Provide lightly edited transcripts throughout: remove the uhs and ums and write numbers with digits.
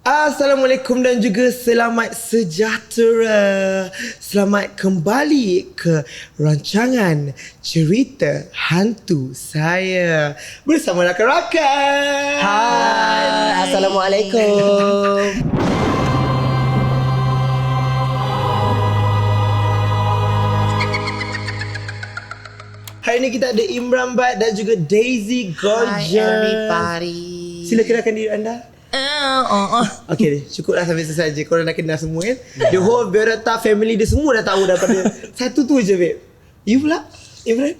Assalamualaikum dan juga selamat sejahtera. Selamat kembali ke rancangan cerita hantu saya bersama rakan-rakan. Hai, Assalamualaikum. Hari ini kita ada Imran Bat dan juga Daisy Gorgeous. Hi everybody. Sila kenalkan diri anda. Okay, cukuplah sampai selesai je. Korang dah kenal semua kan. The whole Biodata family dia semua dah tahu daripada satu tu je, babe. You pula, Imran?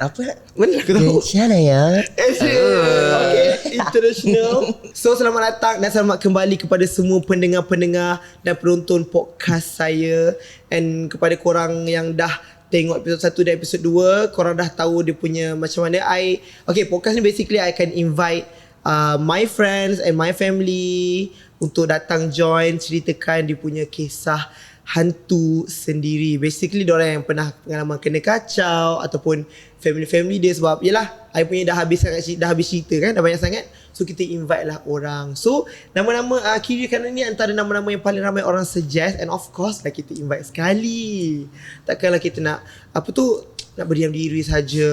Apa? Mana aku tahu? Macam ya? Okay, international. So selamat datang dan selamat kembali kepada semua pendengar-pendengar dan penonton podcast saya. And kepada korang yang dah tengok episod 1 dan episod 2, korang dah tahu dia punya macam mana. Okay, podcast ni basically I akan invite my friends and my family untuk datang join, ceritakan dia punya kisah hantu sendiri. Basically diorang yang pernah pengalaman kena kacau ataupun family dia, sebab yelah I punya dah habis cerita kan, dah banyak sangat. So kita invite lah orang. So nama-nama kiri kanan ni antara nama-nama yang paling ramai orang suggest, and of course lah kita invite sekali. Takkanlah kita nak nak berdiam diri saja.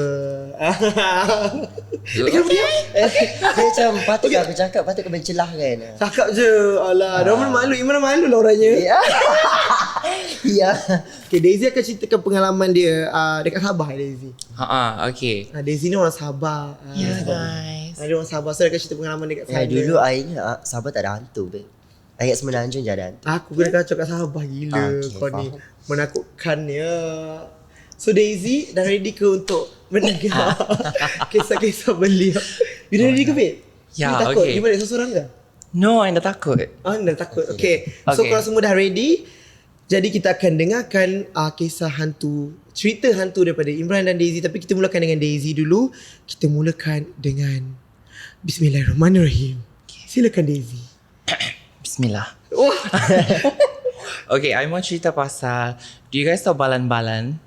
Dia berdiam. Dia macam patut aku cakap, patut kau mencelah kan. Cakap je. Alah, Rahman malu. Imran malu lah orangnya. Ya. Okay, Daisy akan ceritakan pengalaman dia dekat Sabah, Daisy. Okay. Daisy ni orang Sabah. Yes, guys. Dia orang Sabah. So dia akan cerita pengalaman dekat sana. Dulu akhirnya Sabah tak ada hantu, babe. Ayat Semenanjung je ada hantu. Aku kena kacau kat Sabah gila. Okay, Kau ni faham. menakutkan ya. So Daisy dah ready ke untuk mendengar kisah-kisah beliau? You dah ready ke, babe? Ya, You takut? okay. You balik seorang ke? No, I dah takut. Anda takut. Okay. So Okay. kalau semua dah ready, jadi kita akan dengarkan kisah hantu, cerita hantu daripada Imran dan Daisy. Tapi kita mulakan dengan Daisy dulu. Kita mulakan dengan Bismillahirrahmanirrahim. Silakan Daisy. Bismillah. Wah. Okay, I mau cerita pasal, do you guys tahu balan-balan?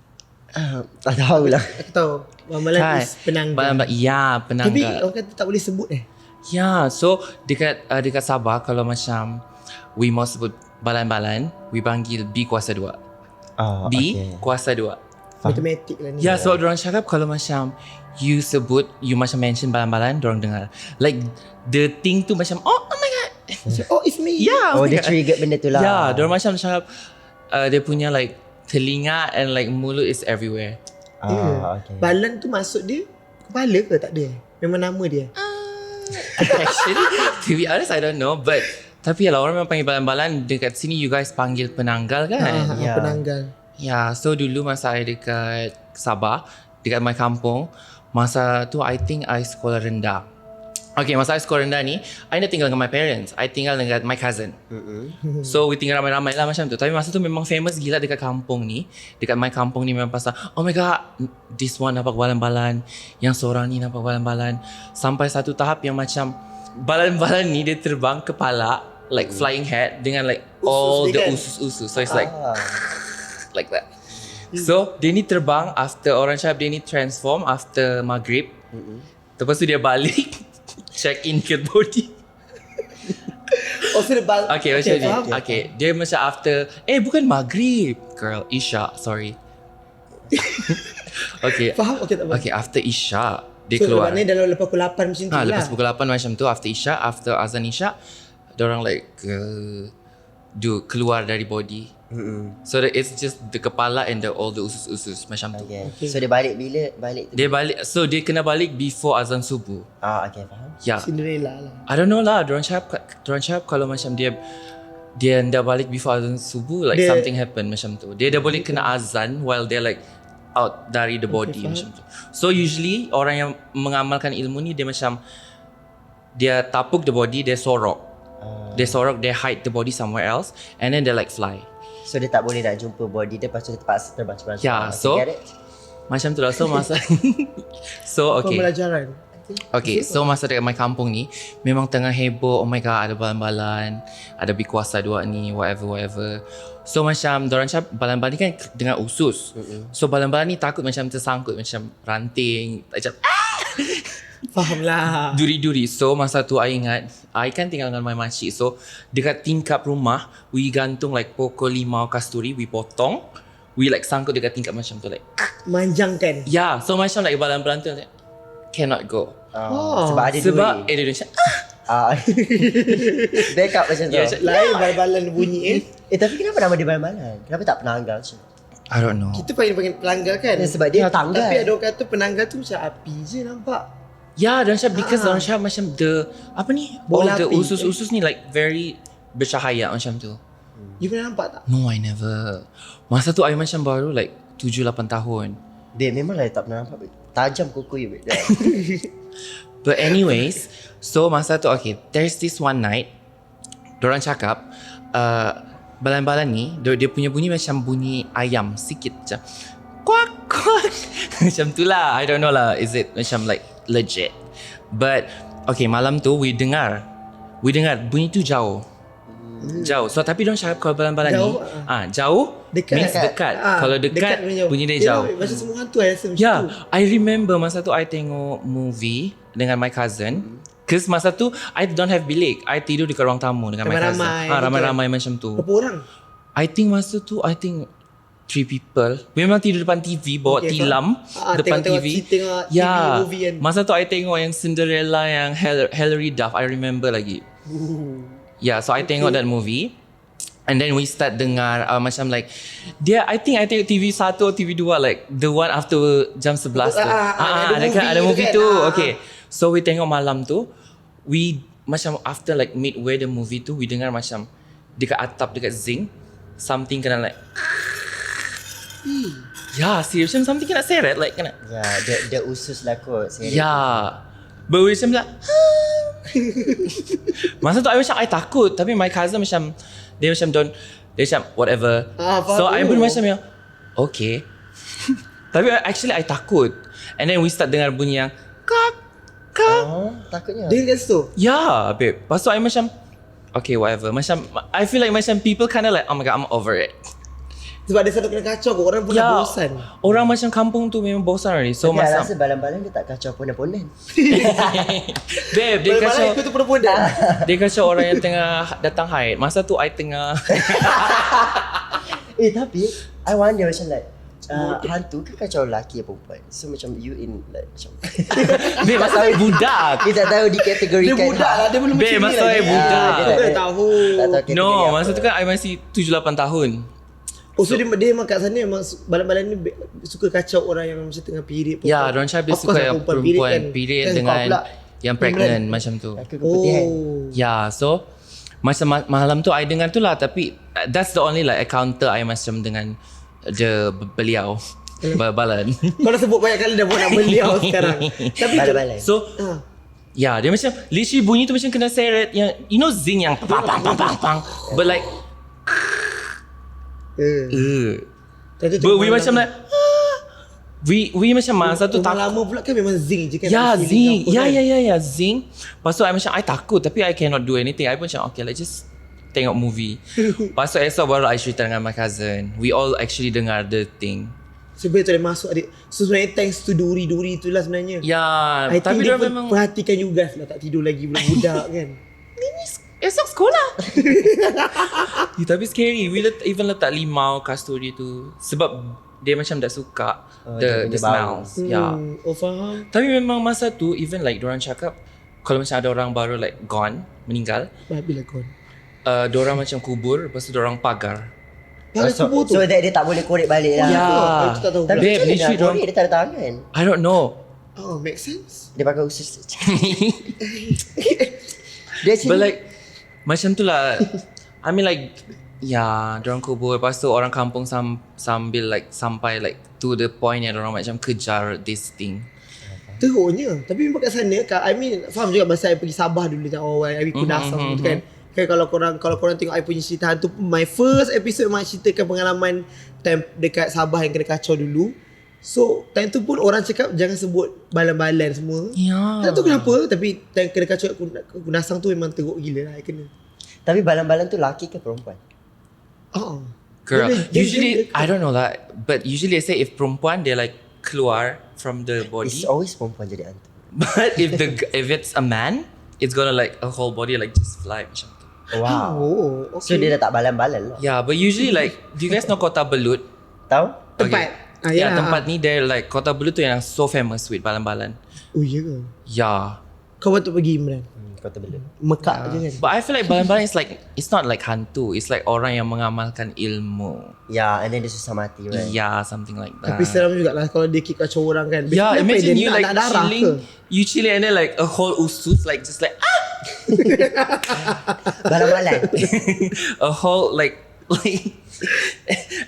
Tak tahulah. Aku tahu Mamalan is penanggal. Balan-balan, ya, Tapi penanggal. orang kata tak boleh sebut Ya, so dekat Sabah kalau macam we mau sebut balan-balan, we panggil B kuasa 2. B kuasa 2. Matematik lah ni. Ya, sebab diorang cakap kalau macam you sebut, you macam mention balan-balan, diorang dengar. Like the thing tu macam, oh my god. Oh, it's me. Yeah. Oh, my dia God. trigger benda tu lah. Ya, diorang macam cakap dia punya like telinga and like mulut is everywhere. Okay. Balan tu maksud dia kepala ke tak ada? Memang nama dia? Actually, to be honest, I don't know. But tapi lah orang memang panggil balan-balan. Dekat sini you guys panggil penanggal kan? Ya. Penanggal. Ya, so dulu masa I dekat Sabah, dekat my kampung, masa tu I think I sekolah rendah. Okay, masa I sekolah rendah ni, I dah tinggal dengan my parents. I tinggal dengan my cousin. So we tinggal ramai-ramai lah macam tu. Tapi masa tu memang famous gila dekat kampung ni. Dekat my kampung ni memang pasal, oh my god, this one nampak balan-balan, yang seorang ni nampak balan-balan. Sampai satu tahap yang macam balan-balan ni dia terbang kepala, like flying head dengan like all ni the kan? usus-usus. So it's like that. So dia ni terbang after, orang cakap dia ni transform after maghrib. Lepas tu dia balik check in ke body. Oh, so dia Okay, macam ni. faham. Okay, dia macam after, bukan maghrib, girl, Isya, sorry. Okay. Faham? Okay, tak apa. Okay, after Isya dia So keluar. maknanya dalam lepas pukul 8 macam tu lah. Lepas pukul 8 macam tu, after Isya, after azan Isya, diorang like keluar dari body. So that it's just the kepala and all the usus-usus macam tu. Okay. So dia balik bila balik tu? Dia balik, so dia kena balik before azan subuh. Okay, faham. Ya. Cinderella lah. I don't know lah, diorang cakap kalau macam dia dah balik before azan subuh, like something happen macam tu. Dia dah boleh kena azan while they're like out dari the body macam tu. So usually orang yang mengamalkan ilmu ni, dia macam dia tapuk the body, dia sorok. Dia sorok, they hide the body somewhere else and then they like fly. So dia tak boleh nak jumpa body dia, lepas tu dia terpaksa terbang cepat. Ya, so macam tu lah. So masa so okay. Pembelajaran. Okay, so masa dekat my kampung ni memang tengah heboh. Oh my god, ada balan-balan, ada bikuasa 2 ni, whatever. So macam diorang cakap balan-balan ni kan dengan usus. So balan-balan ni takut macam tersangkut macam ranting, macam Faham lah. Duri-duri. So masa tu I ingat I kan tinggal dengan my makcik. So dekat tingkap rumah we gantung like pokok limau kasturi. We potong, we like sangkut dekat tingkap macam tu like. Manjangkan. Yeah. So macam like balan-balan tu like, cannot go. Sebab ada Sebab duri. dia macam Backup macam tu. Ya, macam- Lain balan-balan bunyi Tapi kenapa nama dia balan-balan? Kenapa tak penanggal macam tu? I don't know. Kita panggil pelanggar kan. Ya, sebab dia tanggal. Tapi ada orang kata penanggal tu macam api je nampak. Yeah, dan macam because orang macam the apa ni? Bola The api. usus-usus ni like very bercahaya macam tu. You pernah nampak tak? No, I never. Masa tu I macam baru like 7-8 tahun. Babe, memanglah tak pernah nampak. Babe. Tajam kuku you, babe. But anyways, so masa tu okay, there's this one night dorang cakap balan-balan ni dia punya bunyi macam bunyi ayam sikit macam kuak kuak macam tu lah. I don't know lah, is it macam like legit. But okay, malam tu we dengar bunyi tu jauh. Jauh. So tapi dorang cakap kalau balan-balan ni jauh Dekat. means dekat. Kalau dekat punya bunyi dia jauh. Macam semua hantu I rasa macam Yeah, tu. I remember masa tu I tengok movie dengan my cousin. Cause masa tu I don't have bilik. I tidur dekat ruang tamu dengan my cousin. Ramai-ramai, Ramai-ramai macam tu. Berapa orang? I think masa tu 3 people. Memang tidur depan TV, bawa Okay, tilam depan tengok TV. tengok TV Ya. movie kan. Masa tu I tengok yang Cinderella yang Hilary Duff. I remember lagi. Yeah, so I tengok that movie. And then we start dengar macam like I think I tengok TV 1 atau TV 2 like the one after jam 11 tu. Ada movie kan? tu. Okay. So we tengok malam tu, we macam after like midway the movie tu, we dengar macam dekat atap dekat zinc something kena like yeah, serious macam something kena seret like kena. Ya, dia usus lah kot. Yeah. But we macam like masa tu I macam I takut, tapi my cousin macam dia macam dia macam whatever. So I pun macam yang okay. Tapi actually I takut. And then we start dengar bunyi yang kak kak. Takutnya. Dia kat situ. Yeah, babe. Lepas tu I macam okay, whatever. Macam I feel like macam people kind of like oh my god, I'm over it. Sebab dia selalu kena kacau kot. Orang pun dah bosan. Orang macam kampung tu memang bosan already. So Tapi I macam rasa balan-balan dia tak kacau ponen-ponen. babe, dia Balan-balan kacau ikut tu pun-pun dia kacau orang yang tengah datang haid. Masa tu I tengah Tapi I wonder macam like hantu ke kacau lelaki atau perempuan? So macam you in like macam babe, masa I budak. kita tak tahu dikategorikan. Dia budak lah. Dia belum Babe, macam ni masa lagi. I budak. Dia tak tahu. Tak tahu kategori No, apa. masa tu kan I masih 7-8 tahun. Oh, so dia memang kat sana memang balan-balan ni suka kacau orang yang macam tengah period. Ya, orang cakap dia Of suka course, yang perempuan period Kan dengan kau pula yang pregnant macam tu. Aku keputihan. Ya, so macam malam tu I dengar tu lah, tapi that's the only like encounter I macam dengan beliau balan. Kau dah sebut banyak kali dah buat nak beliau sekarang. Tapi Balan-balan. So ya, dia macam literally bunyi tu macam kena seret yang you know zing yang pang pang pang pang pang. But like but we macam like we macam masa tu tak takut. lama pula kan memang zing je kan. Ya, Ada feeling zing. apa kan. Ya, zing. Lepas tu I macam I takut, tapi I cannot do anything. I pun macam okay, let's just tengok movie. Lepas tu esok baru I cerita dengan my cousin. We all actually dengar the thing. Sebenarnya tu dia masuk adik. So sebenarnya thanks to duri-duri tu lah sebenarnya. Ya, I tapi think dia dia pun memang perhatikan you guys lah tak tidur lagi budak-budak kan. esok sekolah. Tapi scary. We even letak limau kasturi tu sebab dia macam tak suka dia the punya bau. smells. Ya. Oh faham. Tapi memang masa tu even like diorang cakap kalau macam ada orang baru like gone, meninggal, Bila kau. diorang macam kubur, lepas tu diorang pagar. Pakai So, kubur tu. so that dia tak boleh korek balik lah. Ya. Aku tak tahu. Tapi Babe, macam mana literally nak korek dia tak ada tangan? I don't know. Oh, make sense. Dia pakai usus. Dia actually But like macam tu lah. I mean like diorang kubur. Lepas tu orang kampung sambil like sampai like to the point yang diorang macam kejar this thing. Teruknya. Tapi memang kat sana I mean faham juga masa I pergi Sabah dulu macam awal I pergi Kunas semua tu kan. Kan kalau korang tengok I punya cerita hantu, my first episode memang ceritakan pengalaman time dekat Sabah yang kena kacau dulu. So time tu pun orang cakap jangan sebut balan-balan semua. Ya. Tak tahu kenapa, tapi time kena kacau Kunasang tu memang teruk gila lah I kena. Tapi balan-balan tu laki ke perempuan? Oh. Girl, Dia- usually dia- I don't know that, but usually I say if perempuan they like keluar from the It's body. always perempuan jadi hantu. But if it's a man, it's gonna like a whole body like just fly macam tu. Wow. Oh, So dia dah tak balan-balan lah. Yeah, but usually like, do you guys know Kota Belut? Tahu? Tempat. Yeah, tempat ni there like Kota Belut tu yang so famous with balan-balan. Oh ya ke? Yeah. Kau patut pergi Imran. Kau terbelum. Mekak je kan. But I feel like balan-balan is like, it's not like hantu. It's like orang yang mengamalkan ilmu. Yeah, and then dia susah mati, right? Yeah, something like that. Tapi seram jugalah kalau dia kick kacau orang kan. Yeah, Kenapa imagine dia you nak like darah chilling. ke? You chilling and then like a whole usus like just like Balan-balan. a whole like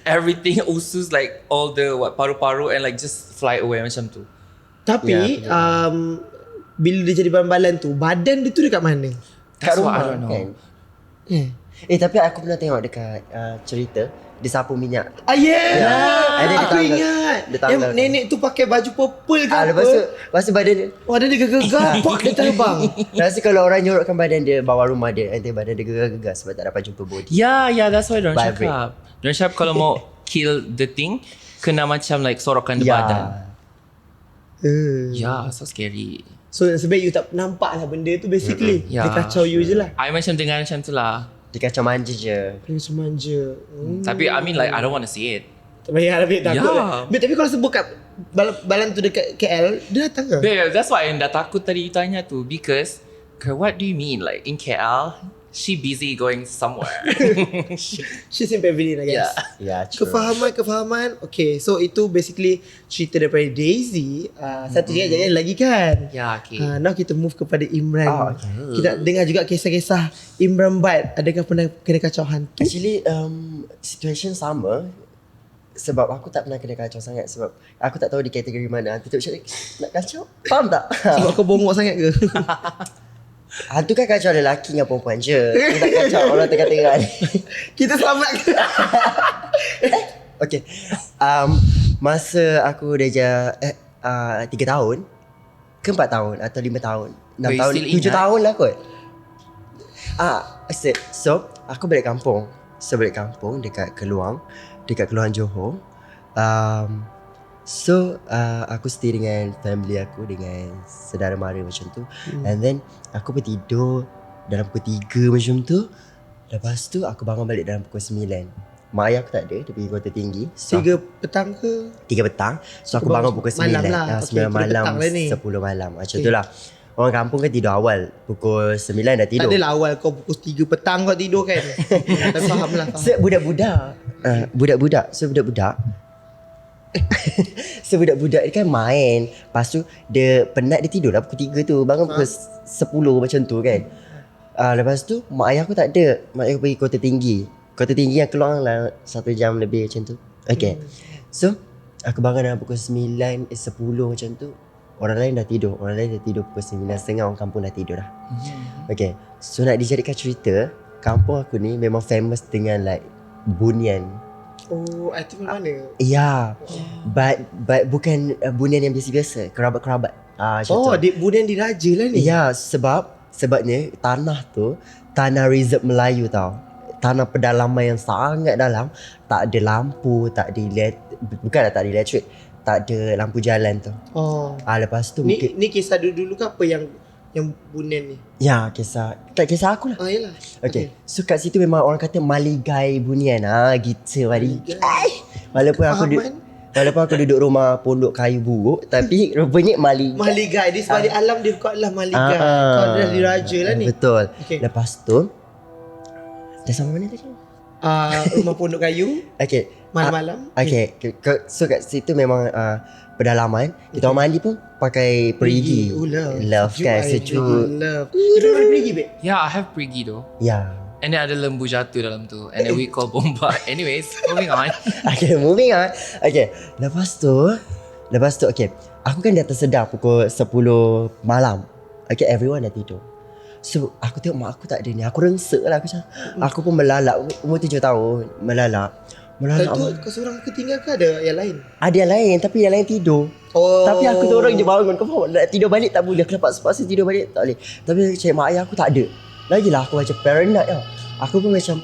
everything usus like all the paru-paru and like just fly away macam tu. Tapi bila dia jadi balan-balan tu, badan dia tu dekat mana? That's Kat what I rumah don't know. kan. Tapi aku pernah tengok dekat cerita dia sapu minyak. Yeah. And then dia Aku tanggal. ingat. Dia tanggal. Yang nenek tu pakai baju purple ke apa? Lepas tu badan dia. Badan dia gegar-gegar. Pok dia terbang. Rasa kalau orang nyorokkan badan dia bawah rumah dia, nanti badan dia gegar-gegar sebab tak dapat jumpa body. Yeah, that's why don't Vibrate. cakap. Don't cakap kalau mau kill the thing, kena macam like sorokan the badan. Yeah, so scary. So sebaik you tak nampak lah benda tu basically. Yeah. Dia kacau you je lah. I macam dengar macam tu lah. Dia kacau manja je. Dia macam manja. Tapi I mean like I don't want to see it. Tak payah Habib takut Yeah. lah. Habib, tapi kalau sebut kat balan tu dekat KL, dia datang ke? Babe, that's why I dah takut tadi you tanya tu because what do you mean like in KL she busy going somewhere. She's in Pavilion I guess. Yeah. Ya, true. Kefahaman. Okay, so itu basically cerita daripada Daisy. Satu je lagi kan? Yeah, okay. Now kita move kepada Imran. Okay. Kita dengar juga kisah-kisah Imran Bat. Adakah pernah kena kacau hantu? Actually, situation sama. Sebab aku tak pernah kena kacau sangat. Sebab aku tak tahu di kategori mana hantu tu macam nak kacau. Faham tak? Sebab kau bongok sangat ke? Hantu kan kacau lelaki dengan perempuan je. Dia tak kacau orang tengah-tengah ni. Kita selamat ke? Okay. Masa aku dah 3 tahun ke 4 tahun atau 5 tahun 6 Wait, tahun still 7 ingat? tahun lah kot. So aku balik kampung. Dekat Keluang Johor. Aku stay dengan family aku, dengan saudara mara macam tu. And then aku bertidur dalam pukul 3 macam tu. Lepas tu aku bangun balik dalam pukul 9. Mak ayah aku tak ada, dia pergi Kota Tinggi. So 3 petang ke? 3 petang. So aku Kau bangun bangun pukul 9 malam lah. Okay, 9 malam, petang lah ni. 10 malam. Macam tu lah. Orang kampung kan tidur awal. Pukul 9 dah Tak tidur. adalah awal kau pukul 3 petang kau tidur kan? Tapi faham lah. So budak-budak So budak-budak dia kan main. Lepas tu dia penat, dia tidur lah pukul 3 tu. Bangun pukul 10 macam tu kan. Lepas tu mak ayah aku tak ada. Mak ayah aku pergi Kota Tinggi yang keluar lah 1 jam lebih macam tu. Okay. So aku bangun dalam pukul 9, 10 macam tu. Orang lain dah tidur pukul 9.30. Orang kampung dah tidur dah. Okay. So nak dijadikan cerita, kampung aku ni memang famous dengan like bunian. Oh, itu mana? Ya. But bukan bunian yang biasa-biasa, kerabat-kerabat. Macam Oh, tu. bunian diraja lah ni. Ya, sebabnya tanah tu tanah reserve Melayu tau. Tanah pedalaman yang sangat dalam, tak ada lampu, tak ada bukanlah tak ada elektrik, tak ada lampu jalan tu. Oh. Lepas tu Ni kisah dulu ke apa yang bunian ni? ya, kisah aku lah. Yalah. Okay. So kat situ memang orang kata maligai bunian. Gitu maligai. Walaupun aku duduk rumah pondok kayu buruk, tapi rupanya maligai. Maligai di sebalik alam dia kau adalah maligai. Kau adalah diraja lah ni. Betul. Okay. Lepas tu dah sampai mana tadi? Rumah pondok kayu Okay. malam-malam. Okay. So kat situ memang pedalaman. Kita orang mandi pun pakai perigi. Oh, Love kan, sejuk. Love. Kita orang perigi, babe. Yeah, I have perigi though. Ya. And then ada lembu jatuh dalam tu. And then we call bomba. Anyways, moving on. Okay, moving on. Okay, lepas tu okay. Aku kan dah tersedar pukul 10 malam. Okay, everyone dah tidur. So, aku tengok mak aku tak ada ni. Aku rengsek lah. Aku pun melalak. Umur 7 tahun. Melalak. Kau kau seorang ketinggal ke ada yang lain? Ada yang lain, tapi yang lain tidur. Oh. Tapi aku seorang je bangun. Kau faham? Nak tidur balik tak boleh. Aku terpaksa tidur balik tak boleh. Tapi cik mak ayah aku tak ada. Lagilah aku macam paranoid tau. Aku pun macam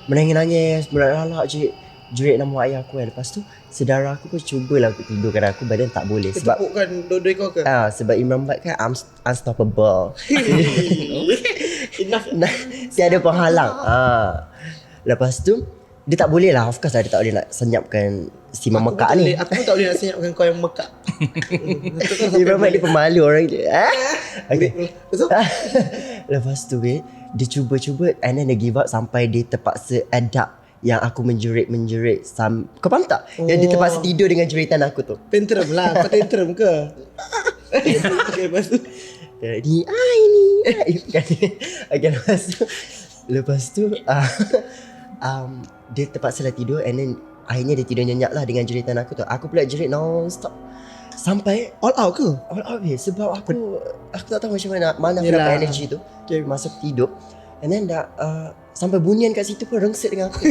menangis-nangis, melalak cik. jerit nama ayah aku kan. Lepas tu saudara aku pun cubalah untuk tidurkan aku, badan tak boleh sebab Tepukkan dua-dua kau ke? sebab Imran Bat kan unstoppable. Enough. Nah, tiada penghalang. Lepas tu dia tak boleh lah, of course lah dia tak boleh nak senyapkan si memekak ni. Aku pun tak boleh nak senyapkan kau yang mekak. Imran Bat dia pemalu orang je. Okay. Betul? Lepas tu dia cuba-cuba and then dia give up sampai dia terpaksa adapt yang aku menjerit. Kau faham tak? Yang dia terpaksa tidur dengan jeritan aku tu. Tantrum lah. Kau tantrum ke? Okay, lepas tu. Ni ini. Okay, lepas tu dia terpaksa lah tidur and then akhirnya dia tidur nyenyak lah dengan jeritan aku tu. Aku pula jerit non-stop sampai All out ke? all out sebab aku tak tahu macam mana aku Yelah. dapat energy tu. Okay. Masa aku tidur and then dah sampai bunyian kat situ pun rengset dengan aku.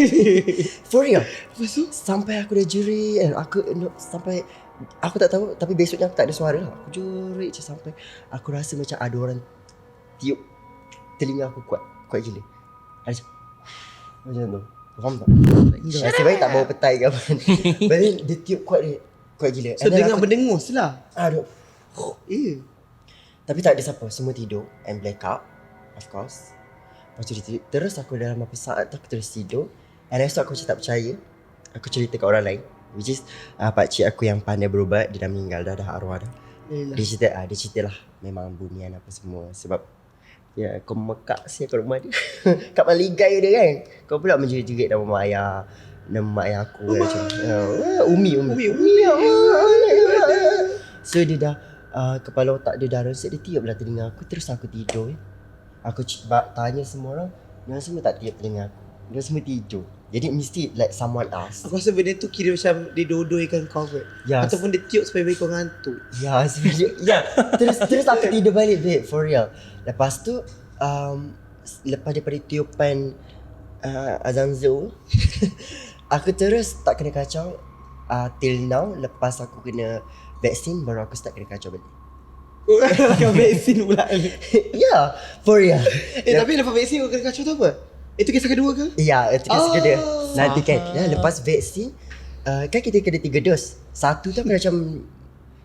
For real. Lepas tu? Sampai aku dah jerit and sampai aku tak tahu, tapi besoknya aku tak ada suara lah. Aku jerit je sampai aku rasa macam ada orang tiup telinga aku kuat gila. Ada macam tu. Faham tak? Nasib baik tak bawa petai ke apa. But then dia tiup kuat gila. So And then dengan berdengus lah. aduh. Ya. Tapi tak ada siapa, semua tidur and black out, of course. Lepas tu dia tidur. Terus aku dalam apa saat tu aku terus tidur. And lepas tu aku macam tak percaya. Aku cerita kat orang lain, which is pakcik aku yang pandai berubat. Dia dah meninggal dah arwah dah. Dia cerita lah memang bunyian apa semua. Sebab ya kau mekak sih kat rumah dia. Kat maligai dia kan. Kau pula menjerit-jerit nama mak ayah. Nama mak ayah aku macam Umi. So dia dah kepala otak dia dah rosak. Dia tiup lah telinga aku. Terus aku tidur. Aku tanya semua orang, dia semua tak tiup telinga aku. Dia semua tidur. Jadi mesti like someone else. Aku rasa benda tu kira macam dia dua-duakan kau kot. Yes. Ataupun dia tiup supaya bagi kau ngantuk. Ya sebenarnya. Ya. Terus aku tidur balik babe, for real. Lepas tu lepas daripada tiupan azan Zuhr aku terus tak kena kacau till now. Lepas aku kena vaksin baru aku start kena kacau balik. Kau vaksin pula. Ya, for real. Tapi lepas vaksin kau kena kacau tu apa? Itu kisah kedua ke? Ya, itu kisah kedua. Nanti kan Faham. lepas vaksin kan kita kena 3 dos. Satu tu aku macam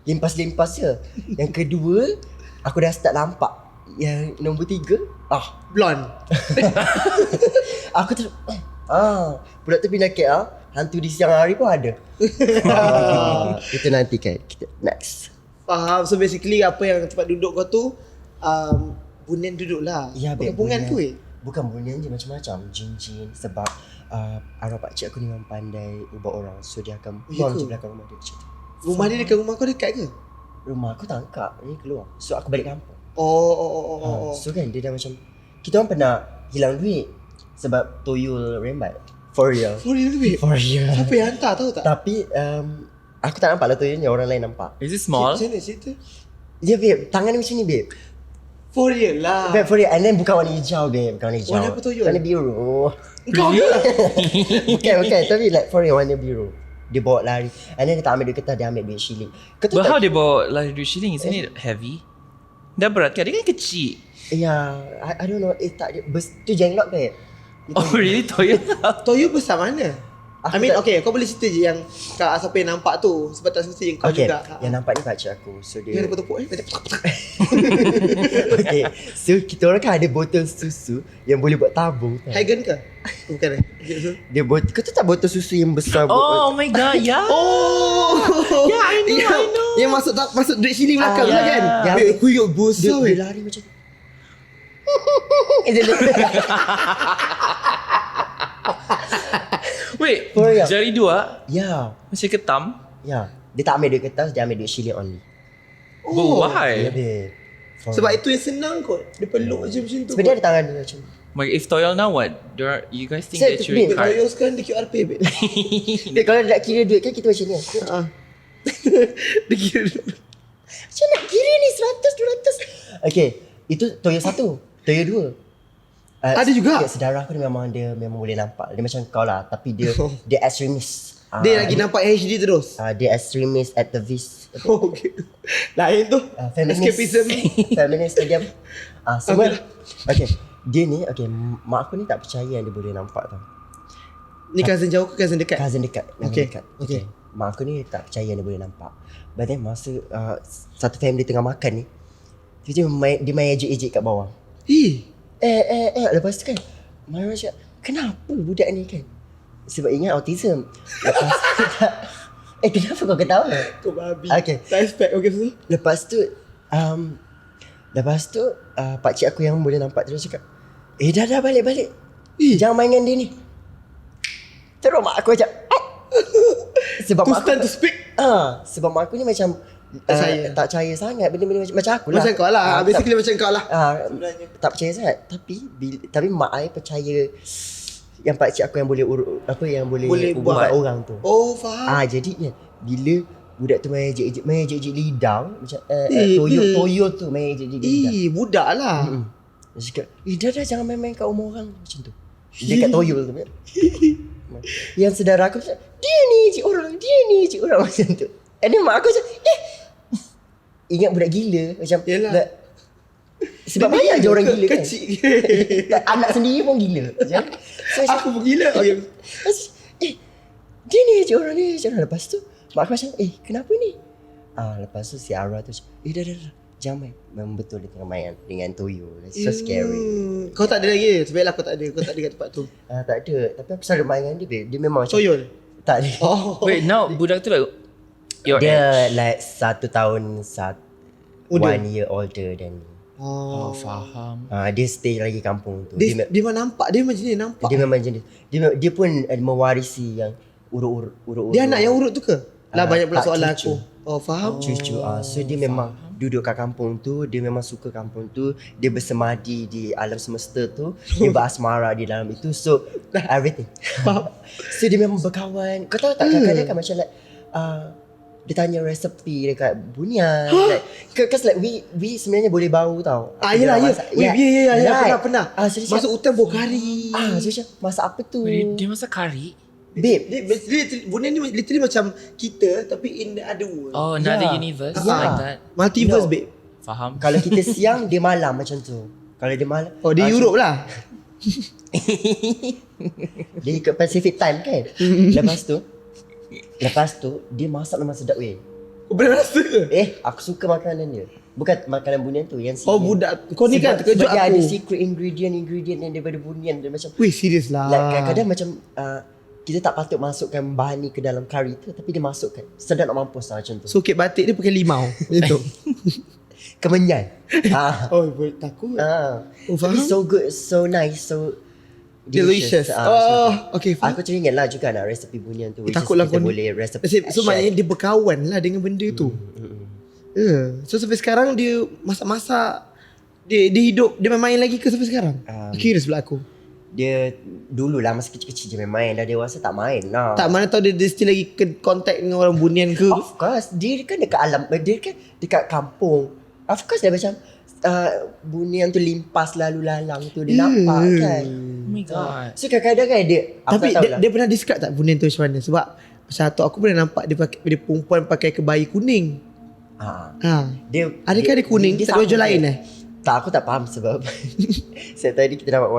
limpas je. Yang kedua aku dah start nampak. Yang nombor 3 Blonde. aku tu pula tu pindah KL, hantu di siang hari pun ada. Itu nanti kan kita next. Faham. So basically apa yang tempat duduk kau tu bunian duduk lah. Ya, babe, Bungan tu bukan bunian je, macam-macam jin-jin. Sebab arwah pakcik aku ni memang pandai ubah orang. So dia akan Ya buang ke? je belakang rumah dia macam tu. Rumah dia dekat rumah kau dekat ke? Rumah aku tangkap, ni keluar. So aku balik kampung. Oh. So kan dia dah macam, kita orang pernah hilang duit sebab tuyul rembat. For real. For real ke? For real. Siapa yang hantar tahu tak? Tapi aku tak nampak lah tuyulnya, orang lain nampak. Is it small? Macam mana cerita? Ya babe, tangan dia macam ni babe. For real lah. Babe, for real. And then bukan warna hijau babe, bukan warna hijau. Warna apa tuyul? Warna biru. Kau ke? bukan. Tapi like for real warna biru. Dia bawa lari. And then dia tak ambil duit kertas, dia ambil duit shilling. Kau tahu But how tak? dia bawa lari duit shilling? Isn't it heavy? Dah berat kan? Dia kan kecil. Ya, I don't know. Tak dia. Tu jenglot babe. Oh really? Toyol? Toyo besar mana? Aku I mean tak- okay, kau boleh cerita je yang siapa yang nampak tu. Sebab tak semestinya yang kau Okay, juga. yang nampak ni pakcik aku. So Dia dia ada tepuk okay. So kita orang kan ada botol susu yang boleh buat tabung kan? Hagen ke? Bukan Dia kau tahu tak botol susu yang besar Oh my god, yeah. Oh. Yeah, I know. Yang masuk duit shilling belakang lah yeah. kan? Yang Aku ingat besar dia weh. lari macam Wait, For real. jari dua Ya, masih ketam. ya. Dia tak ambil duit kertas, dia ambil duit shilling only. But Ya why? babe. Sebab itu yang senang kot. Dia peluk je macam tu. Sebab dia ada tangan dia macam Like if Toyol now what? You guys think Saya that tu you're big. card? Toyo sekarang dia QR pay babe. dia kalau nak kira duit kan kita macam ni. Dia kira Macam nak kira ni 100, 200. Okay, itu Toyo 1, Toyo 2. Ada juga? Saudara aku ni memang boleh nampak. Dia macam kau lah, tapi dia extremist. Dia lagi nampak HD terus. Dia extremist activist. Oh, okay. Lain tu. Feminist. Escapism. Feminist lagi apa? Semua. Okay. Okay. Dia ni, okay, mak aku ni tak percaya yang dia boleh nampak tau. Ni cousin jauh ke cousin dekat? Cousin dekat. Okay. Dekat. Okay. Mak aku ni tak percaya dia boleh nampak. But then masa satu family tengah makan ni, dia main ejek-ejek kat bawah. Lepas tu kan Mara cakap, kenapa budak ni kan? Sebab ingat autism. Lepas tu kenapa kau ketawa? Kau babi. Okay. Tak expect. Okay, betul. Lepas tu pakcik aku yang boleh nampak terus cakap, dah balik. Jangan main dengan dia ni. Terus mak aku macam sebab To mak stand aku to speak. sebab mak aku ni macam tak percaya sangat benda-benda macam aku lah. Macam kau lah. Basically macam kau lah. Tak percaya sangat. Tapi mak I percaya yang pakcik aku yang boleh yang boleh buat orang tu. Oh, faham. Jadi kan bila budak tu main ejek-ejek lidah macam toyol tu main ejek-ejek lidah. Budak lah. Dia cakap, dah jangan main-main kat rumah orang macam tu. Dekat toyol tu. Yang saudara aku cakap, dia ni ejek orang macam tu. And then mak aku cakap, ingat budak gila macam. Yelah. Sebab banyak je orang gila kan. Kecil. Anak sendiri pun gila. So, Aku pun gila. Okay. dia ni ejek orang ni. Lepas tu mak aku macam, kenapa ni? Lepas tu si Ara tu dah. Jangan main. Memang betul dia tengah main dengan toyo. It's so scary. Kau tak ada lagi? Sebaiklah kau tak ada. Kau tak ada kat tempat tu. Tak ada. Tapi aku selalu main dengan dia, babe. Dia memang macam Toyol? tak ada. Wait, now budak tu like your age? Dia like 1 tahun Muda? 1 year older than me. Oh, faham. Dia stay lagi kampung tu. Dia memang nampak. Dia macam ni nampak. Dia memang jenis. Dia pun mewarisi yang urut. Dia anak yang urut tu ke? Lah banyak pula tak, soalan cucu. aku. Oh, faham. Cucu. So dia memang duduk kat kampung tu. Dia memang suka kampung tu. Dia bersemadi di alam semesta tu. Dia berasmara di dalam itu. So everything. So dia memang berkawan. Kau tahu tak kadang-kadang kan macam like dia tanya resepi dekat bunian. Like, cause like we sebenarnya boleh bau tau. Yelah. Right. Pernah. So dia Masuk hutan bawa kari. so dia masak apa tu? Dia masak kari? Babe. Bunda ni literally macam kita tapi in the other world. Oh, another universe like that. Multiverse, No. babe. Faham. Kalau kita siang, dia malam macam tu. Kalau dia malam. Oh, di Europe lah. Dia ikut Pacific time kan. Lepas tu dia masak memang sedap weh. Kau pernah rasa ke? Aku suka makanan dia. Bukan makanan bunian tu yang Oh, budak. Kau ni kan terkejut dia aku. ada secret ingredient yang daripada bunian dia macam. Weh, serius lah. Like kadang-kadang macam kita tak patut masukkan bahan ni ke dalam kari tu, tapi dia masukkan. Sedap nak mampus lah macam tu. So, kek batik dia pakai limau. Macam tu. Kemenyan. Oh, takut. Oh, faham. It's so good, so nice, so Delicious. Okay. Aku teringat lah juga nak resepi bunian tu. Takutlah kita kau boleh resepi. So, maknanya dia berkawan lah dengan benda tu. So, sampai sekarang dia masak-masak. Dia hidup, dia main lagi ke sampai sekarang? Curious pula aku. Dia dulu lah masa kecil-kecil je main. Dah dewasa tak main lah. Tak, mana tahu dia still lagi contact dengan orang bunian ke? Of course. Dia kan dekat alam. Dia kan dekat kampung. Of course dia macam bunian tu limpas lalu lalang tu. Dia nampak kan. Oh my god. So kadang-kadang kan dia. Tapi dia pernah describe tak bunian tu macam mana? Sebab satu aku pernah nampak dia perempuan pakai kebaya kuning. Dia Adakah dia kuning? Tak ada baju lain Tak, aku tak faham sebab saya tadi kita dapat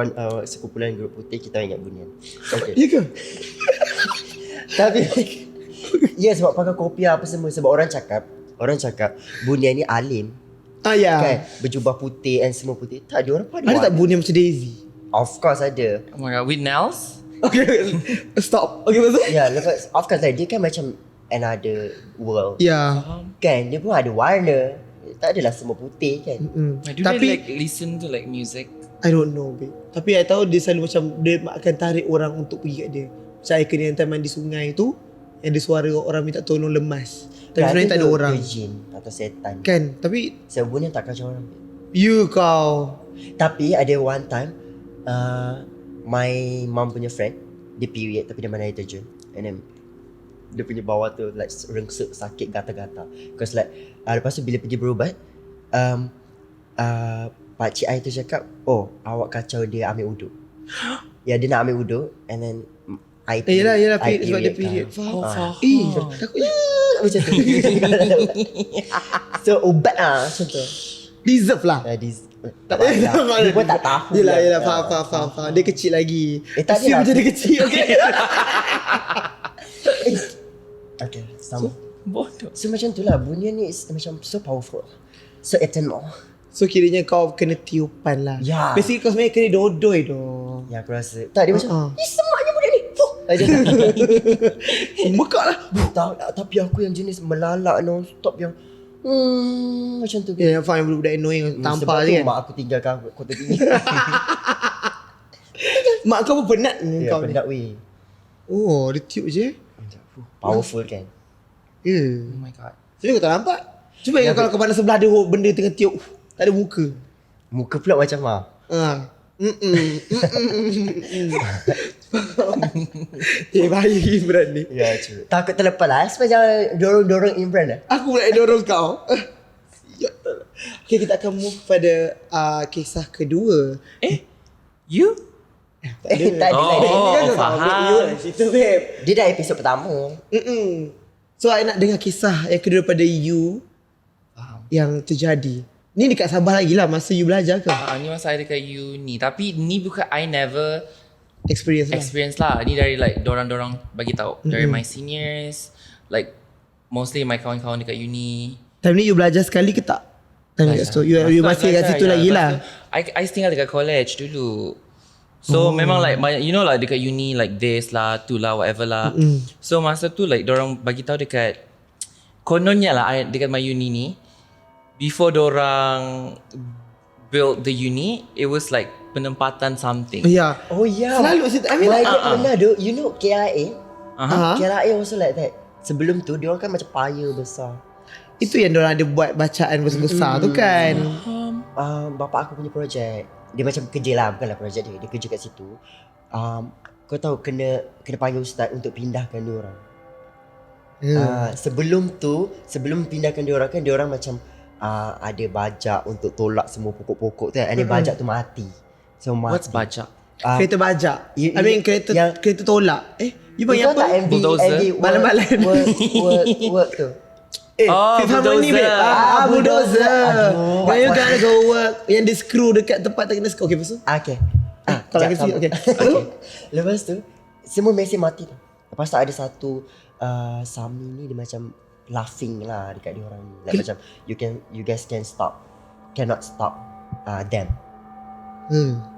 sekumpulan grup putih, kita ingat bunian. Okay. Ya ke? Tapi ya sebab pakai kopiah apa semua. Sebab orang cakap bunian ni alim. Ya. Kan berjubah putih and semua putih. Tak, dia orang pun Ada tak bunian macam Daisy? Of course ada. Oh my god, with nails? Okay. Stop. Okay, betul? Ya, lepas of course lah, dia kan macam another world. Ya. Kan dia pun ada warna. Tak adalah semua putih kan. Do Tapi they like listen to like music? I don't know, babe. Tapi I tahu dia selalu macam dia akan tarik orang untuk pergi kat dia. Macam I kena yang time mandi sungai tu, yang ada suara orang minta tolong lemas. Tapi sebenarnya tak ada orang. Jin atau setan. Kan? Tapi Sebab bunian tak kacau orang. you kau. Tapi ada one time my mom punya friend, dia period tapi dia mana air terjun. And then dia punya bawah tu like rengsek, sakit, gatal-gatal. Because like lepas tu bila pergi berubat, pakcik I tu cakap, oh awak kacau dia ambil uduk. Ya, dia nak ambil uduk and then I period. Yelah I sebab dia period period. Oh, Faham. faham. Takutnya macam tu. So ubat lah macam tu. Deserve lah. Tak payah. Dia pun tak tahu. Yelah, faham. Dia kecil lagi. tak Assume adalah. macam dia kecil, okay? Okay, sama. Bodoh. So macam tu lah, bunyi ni is macam so powerful. So eternal. So kiranya kau kena tiupan lah. Ya. Basically kau sebenarnya kena dodoi doh. Ya aku rasa. Tak, dia macam, semaknya budak ni. Mekak lah. Tapi aku yang jenis melalak non-stop yang macam tu. Ya, yang faham budak annoying tampar je Sebab tu kan. mak aku tinggalkan aku kota tinggi. Mak kau pun penat dengan Ya, kau ni. penat weh. Oh, dia tiup je. Powerful kan. Ya. Oh my god. Tapi kau tak nampak. Cuba yang kalau kau pandang sebelah ada benda tengah tiup. Tak ada muka. Muka pula macam Bahaya Imran ni. Ya, cuba. Takut terlepas lah. Sebab jangan dorong-dorong Imran lah. Aku pula yang dorong kau. Ya Allah. Okay, kita akan move pada kisah kedua. You? Tak ada lagi. Faham. Cerita babe. Dia dah episod pertama. So I nak dengar kisah yang kedua daripada you. Faham. Yang terjadi. Ni dekat Sabah lagi lah masa you belajar ke? Ni masa I dekat uni. Tapi ni bukan I never Experience lah. experience lah. Ni dari like dorang-dorang bagi tahu. Dari my seniors. Like mostly my kawan-kawan dekat uni. Time ni you belajar sekali ke tak? Time dekat situ. You masih kat situ lagi lah. I tinggal dekat college dulu. So memang like you know like dekat uni like this lah, tu lah, whatever lah. So masa tu like dorang bagi tahu dekat kononnya lah dekat my uni ni, before dorang build the uni, it was like penempatan something. Ya. Oh ya. Selalu situ. I mean, My dad pernah tu. You know KIA? Aha. KIA also like that. Sebelum tu dia orang kan macam paya besar. Itu yang diorang ada buat bacaan besar-besar tu kan. Bapa aku punya projek. Dia macam kerja lah, bukanlah projek dia. Dia kerja kat situ. Kau tahu kena panggil ustaz untuk pindahkan dia orang. Sebelum pindahkan dia orang kan dia orang macam ada bajak untuk tolak semua pokok-pokok tu kan. Ada bajak tu mati. So mati. What's bajak? Kereta bajak. You- I mean you- kereta tolak. You panggil Kau tak apa? MV Bulldozer? Balan-balan work tu. Fifth Harmony babe. bulldozer. Bulldozer. Aduh, When you what- gotta go work. Yang dia screw dekat tempat tak kena screw. Okay, lepas tu? Okay. Kalau sekejap, kasi, sabar. okay. Okay. Lepas tu semua mesin mati tu. Lepas tu ada satu Sami ni dia macam laughing lah dekat dia orang ni. Like macam you guys cannot stop them.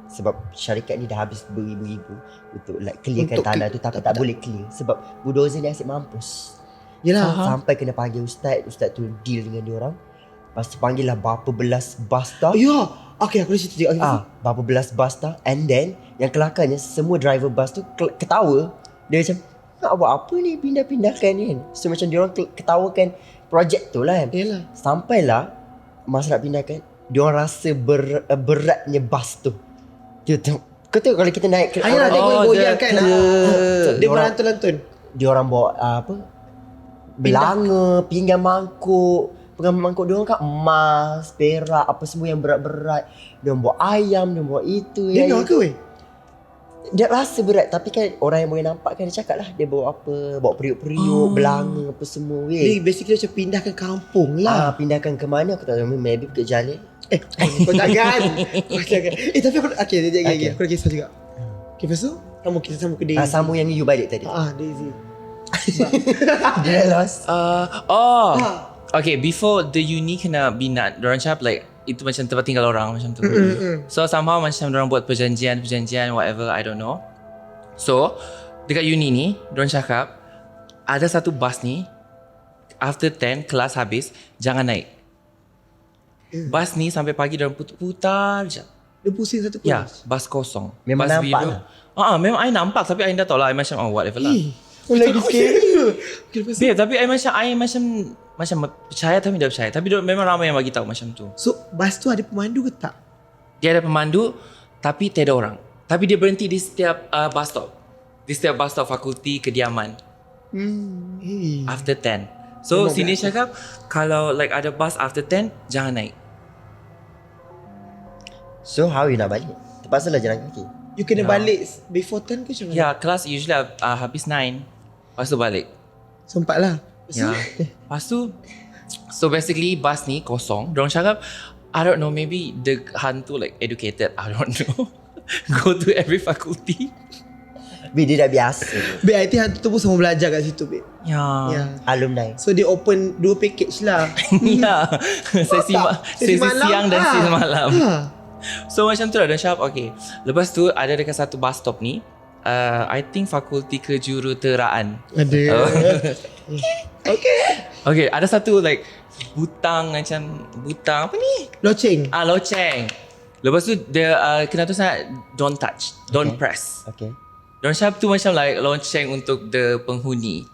Sebab syarikat ni dah habis beribu-ribu untuk like clearkan Untuk tanah tu tapi tak boleh clear sebab bulldozer ni asyik mampus. Yelah. Sampai kena panggil ustaz tu deal dengan dia orang. Lepas tu panggil lah berapa belas bas dah. Ya. Okay, aku dah cerita juga. Okay, Berapa belas bas dah. And then yang kelakarnya semua driver bas tu ketawa. Dia macam nak buat apa ni pindah-pindahkan ni kan. So macam dia orang ketawakan projek tu lah kan. Yelah. Sampailah masa nak pindahkan dia orang rasa beratnya bas tu. Kau tengok kalau kita naik Ayolah tengok Oh, goyang kan. Dia Dia orang- berlantun-lantun. dia orang bawa belanga, pinggan mangkuk. Pinggan mangkuk dia orang kan emas, perak, apa semua yang berat-berat. Dia orang bawa ayam, dia orang bawa itu. Dia nak ke weh? Dia rasa berat tapi kan orang yang boleh nampak kan dia cakap lah dia bawa apa, bawa periuk-periuk, belanga apa semua Dia weh. basically macam pindahkan kampung lah. Pindahkan ke mana aku tak tahu, maybe ke Jalil. Kau jangan. Kau jangan. Tapi aku okay, Okay. aku ada kisah juga. Okay, lepas tu kamu kisah sama ke Daisy. Sambung yang you balik tadi. Daisy. Dia dah lost. Okay, before the uni kena bina, dorang cakap like itu macam tempat tinggal orang macam tu. So somehow macam dorang buat perjanjian whatever, I don't know. So dekat uni ni dorang cakap ada satu bus ni after 10 kelas habis jangan naik. Bus ni sampai pagi dorang putar je. Dia pusing satu Ya, kelas. bus kosong. Memang bus nampak biru. Memang I nampak tapi I dah tahu lah I macam whatever lah. Lagi scary. Okay, lepas tu. Babe, tapi I macam percaya tapi tak percaya. Tapi memang ramai yang bagi tahu macam tu. So bas tu ada pemandu ke tak? Dia ada pemandu tapi tiada orang. Tapi dia berhenti di setiap bus stop. Di setiap bus stop fakulti kediaman. After 10. So Memang sini biasa. cakap kalau like ada bus after 10 jangan naik. So how you nak balik? Terpaksa lah jalan kaki. You kena balik before 10 ke macam mana? Ya, kelas usually habis 9. Lepas tu balik. Sempat lah. Ya. Lepas tu so basically bus ni kosong. Diorang cakap I don't know, maybe the hantu like educated, I don't know. Go to every faculty. Babe, dia dah biasa. Babe, I think hantu tu pun semua belajar kat situ, babe. Yeah. Alumni. So dia open 2 package lah. Yeah. Sesi siang dan sesi malam. Ha. So macam tu lah, dan Syaf. Okay. Lepas tu ada dekat satu bus stop ni, I think fakulti kejuruteraan. Ada. Okay. Okay, ada satu like butang apa ni? Loceng. Loceng. Lepas tu dia kena tu sangat don't touch, don't press. Okay. Don Syaf tu macam like lonceng untuk the penghuni.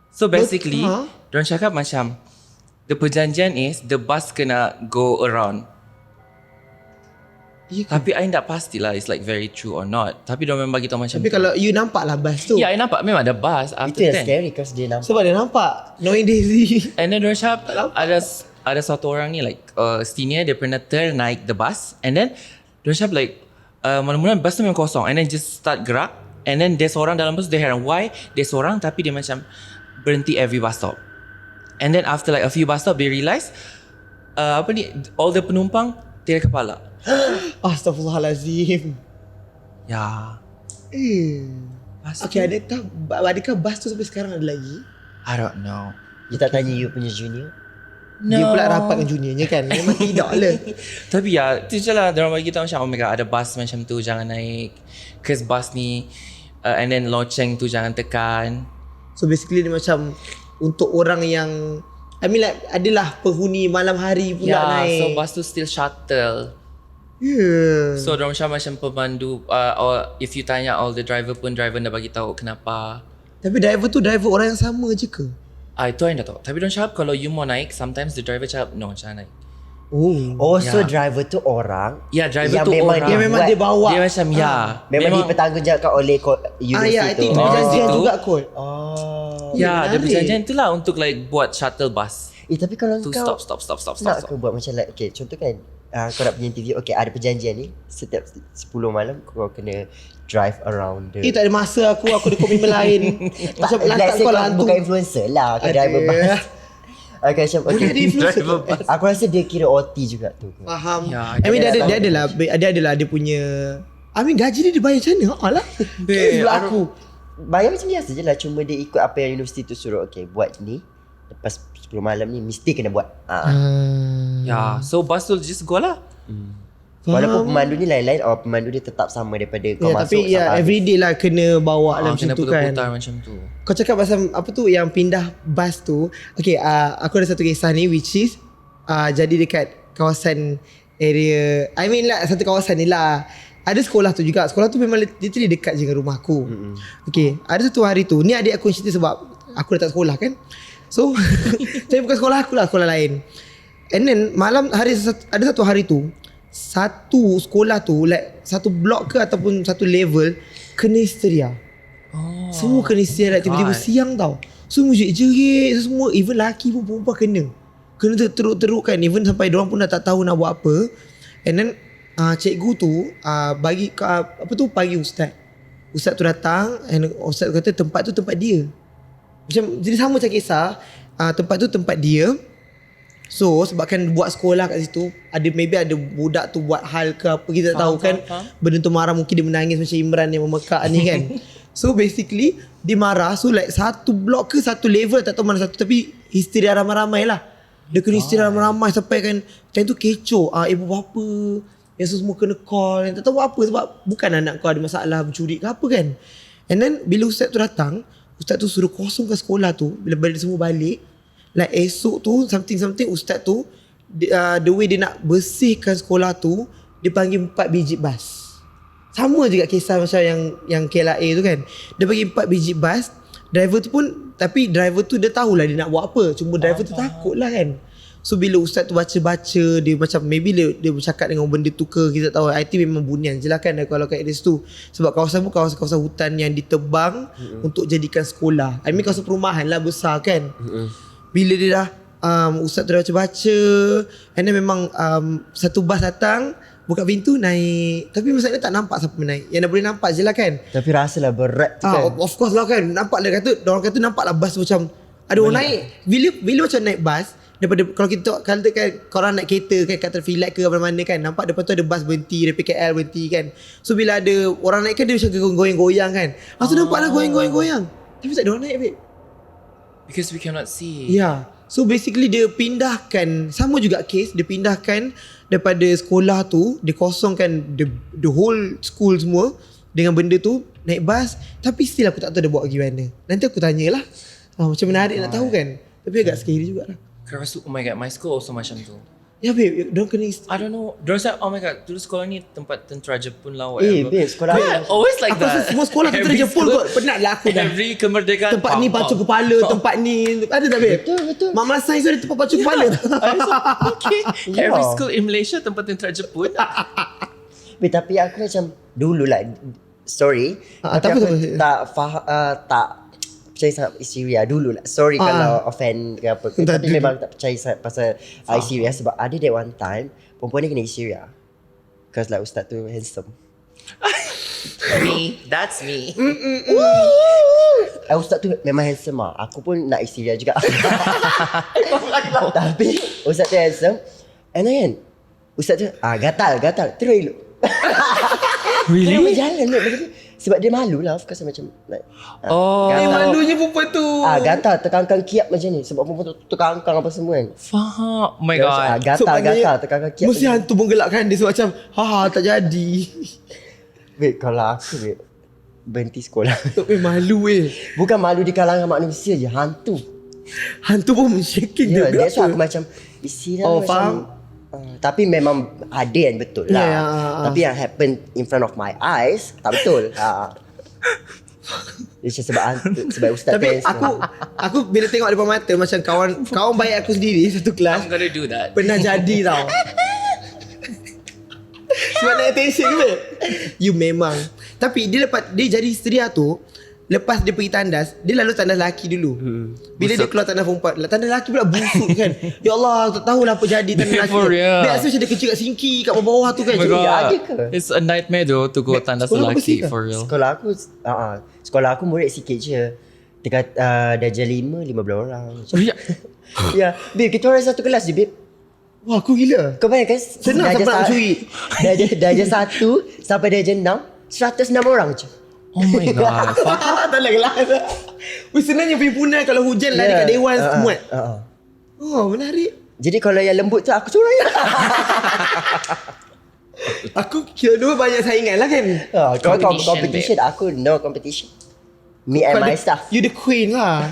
So basically, Don cakap macam the perjanjian is the bus kena go around. Tapi I tak pastilah it's like very true or not. Tapi diorang memang bagi tahu macam Tapi kalau you nampak lah bus tu. Ya, I nampak memang ada bus Itu after yang 10. scary because dia nampak. Sebab dia nampak knowing Daisy. And then diorang cakap ada satu orang ni like senior, dia pernah naik the bus. And then diorang cakap like mula-mula bus tu memang kosong. And then just start gerak. And then dia seorang dalam bus, dia heran why dia seorang tapi dia macam berhenti every bus stop. And then after like a few bus stop, they realise all the penumpang tiada kepala. Astaghfirullahalazim. Ya. Okay, adakah bus tu sampai sekarang ada lagi? I don't know. You tak tanya you punya junior? Dia pula rapat dengan juniornya kan. Memang tidak lah. Tapi ya, tu je lah. Diorang bagi tahu macam oh my god, ada bus macam tu, jangan naik. Cause bus ni and then loceng tu jangan tekan. So basically dia macam untuk orang yang I mean like adalah penghuni malam hari pula naik. So bus tu still shuttle. So diorang macam pemandu or if you tanya all the driver pun, driver dah bagi tahu kenapa. Tapi driver tu driver orang yang sama je ke? Itu I tak tahu. Tapi diorang cakap kalau you mau naik, sometimes the driver cakap no, jangan naik. So driver tu orang Ya, driver yang tu memang orang. Yang memang dia bawa. Dia macam memang dipertanggungjawabkan oleh universiti Ya, I think tu. itu perjanjian situ. juga kot. Ya, dia menarik. perjanjian tu lah untuk like buat shuttle bus. Tapi kalau To kau stop. nak ke buat macam like okay, contoh kan kau nak pergi interview, okay ada perjanjian ni setiap 10 malam kau kena drive around the Tak ada masa aku ada komitmen lain. Macam let's lantak say kau kau lah hantu. bukan influencer lah, kau driver bus. Okay, macam okay. Dia influencer. Driver bus. Aku rasa dia kira OT juga tu. Faham. Ya, I mean dia dia adalah dia punya I mean gaji dia dibayar macam mana? Alah. Sebelah aku. Bayar macam biasa je lah, cuma dia ikut apa yang universiti tu suruh. Okay, buat ni lepas 10 malam ni mesti kena buat. Ya, so bus tu just go lah. Walaupun pemandu ni lain-lain, pemandu dia tetap sama daripada kau masuk tapi sampai everyday lah kena bawa lah macam Kena tu kan. putar macam tu. Kau cakap pasal apa tu yang pindah bus tu. Okay, aku ada satu kisah ni which is jadi dekat kawasan area, I mean lah satu kawasan ni lah. Ada sekolah tu juga. Sekolah tu memang literally dekat je dengan rumah aku. Okay, ada satu hari tu, ni adik aku cerita sebab aku dah tak sekolah kan. So tapi bukan sekolah aku lah, sekolah lain. And then malam hari ada satu hari tu, satu sekolah tu like satu blok ke ataupun satu level kena histeria. Semua kena histeria tiba-tiba siang tau. Semua jerit-jerit semua, even lelaki pun perempuan kena teruk-teruk kan. Even sampai diorang pun dah tak tahu nak buat apa. And then cikgu tu bagi panggil ustaz. Ustaz tu datang and ustaz kata tempat tu tempat dia. Macam jadi sama macam kisah, tempat tu tempat dia. So sebabkan buat sekolah kat situ, maybe ada budak tu buat hal ke apa, kita tak tahu kan. Benda tu marah, mungkin dia menangis macam Imran yang memekak ni kan. So basically dia marah. So like satu blok ke satu level tak tahu mana satu, tapi histeria ramai-ramai lah. Dia kena histeria ramai-ramai sampai kan time tu kecoh. Ibu bapa yang semua kena call, tak tahu apa sebab bukan anak kau ada masalah mencuri ke apa kan. And then bila ustaz tu datang, ustaz tu suruh kosongkan sekolah tu. Bila semua balik, like esok tu something ustaz tu the way dia nak bersihkan sekolah tu, dia panggil 4 biji bas. Sama juga kisah macam yang KLA tu kan. Dia bagi 4 biji bas. Driver tu pun, tapi driver tu dia tahulah dia nak buat apa. Cuma driver tu takut lah kan. So bila ustaz tu baca-baca, dia macam maybe dia bercakap dengan benda tu ke, kita tak tahu. IT memang bunian je lah kan kalau kat areas tu. Sebab kawasan pun kawasan hutan yang ditebang untuk jadikan sekolah. I mean kawasan perumahan lah besar kan. Bila dia dah ustaz tu dah baca-baca, and then memang satu bas datang, buka pintu naik. Tapi masalahnya tak nampak siapa naik. Yang dah boleh nampak je lah kan. Tapi rasalah berat tu kan. Of course lah kan. Nampak dia kata, orang kata nampak lah bas macam Ada orang naik bila macam naik bas daripada kalau kita katakan korang naik kereta kan kat traffic light ke mana-mana kan, nampak depan tu ada bas berhenti, dari PKL berhenti kan. So bila ada orang naik kan dia macam goyang-goyang kan. Lepas tu nampak lah goyang-goyang. Tapi tak ada orang naik babe. Because we cannot see. Yeah. So basically dia pindahkan, sama juga case, dia pindahkan daripada sekolah tu, dia kosongkan the whole school semua dengan benda tu, naik bas. Tapi still aku tak tahu dia bawa pergi mana. Nanti aku tanyalah. Macam menarik nak tahu kan. Tapi agak scary jugalah. Kerana oh my god, my school also macam tu. Ya babe, diorang kena I don't know. Diorang cakap, oh my god, dulu sekolah ni tempat tentera Jepun lah, Eh whatever. babe, sekolah Yeah, always like aku rasa that. semua sekolah tentera Every Jepun school- kot. Penat lah aku dah. Every kemerdekaan. Tempat ni pacu kepala, tempat ni. Ada tak babe? Betul. Mak Melayu Sains tu ada tempat pacu kepala. Okay. Ya. Every school in Malaysia tempat tentera Jepun. Tapi aku macam dulu lah, sorry, tak tapi apa, aku tak apa. tak faham, tak percaya sangat Syria dulu lah. Sorry kalau offend ke apa ke. Tak, Tapi memang tak percaya sangat pasal Syria. Sebab ada that one time perempuan ni kena Syria because like ustaz tu handsome. Me. That's me. Ustaz tu memang handsome lah. Aku pun nak Syria juga. Tapi ustaz tu handsome. And then ustaz tu gatal terus elok. Dia berjalan macam tu. Sebab dia malu lah. Of course macam like, Oh. Malunya perempuan tu. gatal terkangkang kiap macam ni. Sebab perempuan tu terkangkang apa semua kan. Faham. Oh my Dia god. macam, So, gatal maknanya terkangkang kiap. mesti hantu menggelakkan dia. So macam tak jadi. Wait, kalau aku berhenti sekolah. Tak malu Bukan malu di kalangan manusia je, hantu. Hantu pun shaking Ya, juga. that's why aku macam isi dah Oh, macam faham. tapi memang ada yang betul lah. Ya, Tapi yang happen in front of my eyes tak betul. Dia macam sebab hantu, sebab ustaz Tapi tu handsome. aku bila tengok depan mata macam kawan baik aku sendiri satu kelas I'm gonna do that. pernah jadi tau. Sebab nak attention ke? You memang. Tapi dia jadi isteri tu. Lepas dia pergi tandas, dia lalu tandas lelaki dulu. Bila dia keluar tandas perempuan, tandas lelaki pula busuk kan. Ya Allah, tak tahulah apa jadi tandas lelaki. For real. Dia rasa macam dia kecil kat sinki, kat bawah tu kan. Oh my Macam, god. ada ke? It's a nightmare though to go tandas sekolah bersih lelaki ke? for real. Sekolah aku murid sikit je. Dekat darjah 5, 15 orang. Ya. Ya, babe, kita orang satu kelas je, babe. wah, aku gila. Kau bayangkan Senang sampai nak curi. Darjah 1 sampai darjah 6, 106 orang je. Oh my god. Tak lah kelas. Wih, senangnya perhimpunan kalau hujan lari kat dewan muat. Oh, menarik. Jadi kalau yang lembut tu aku curang ya. Aku kira dua banyak saingan lah kan. Kau Competition, competition, aku no competition. Me and my stuff. You the queen lah.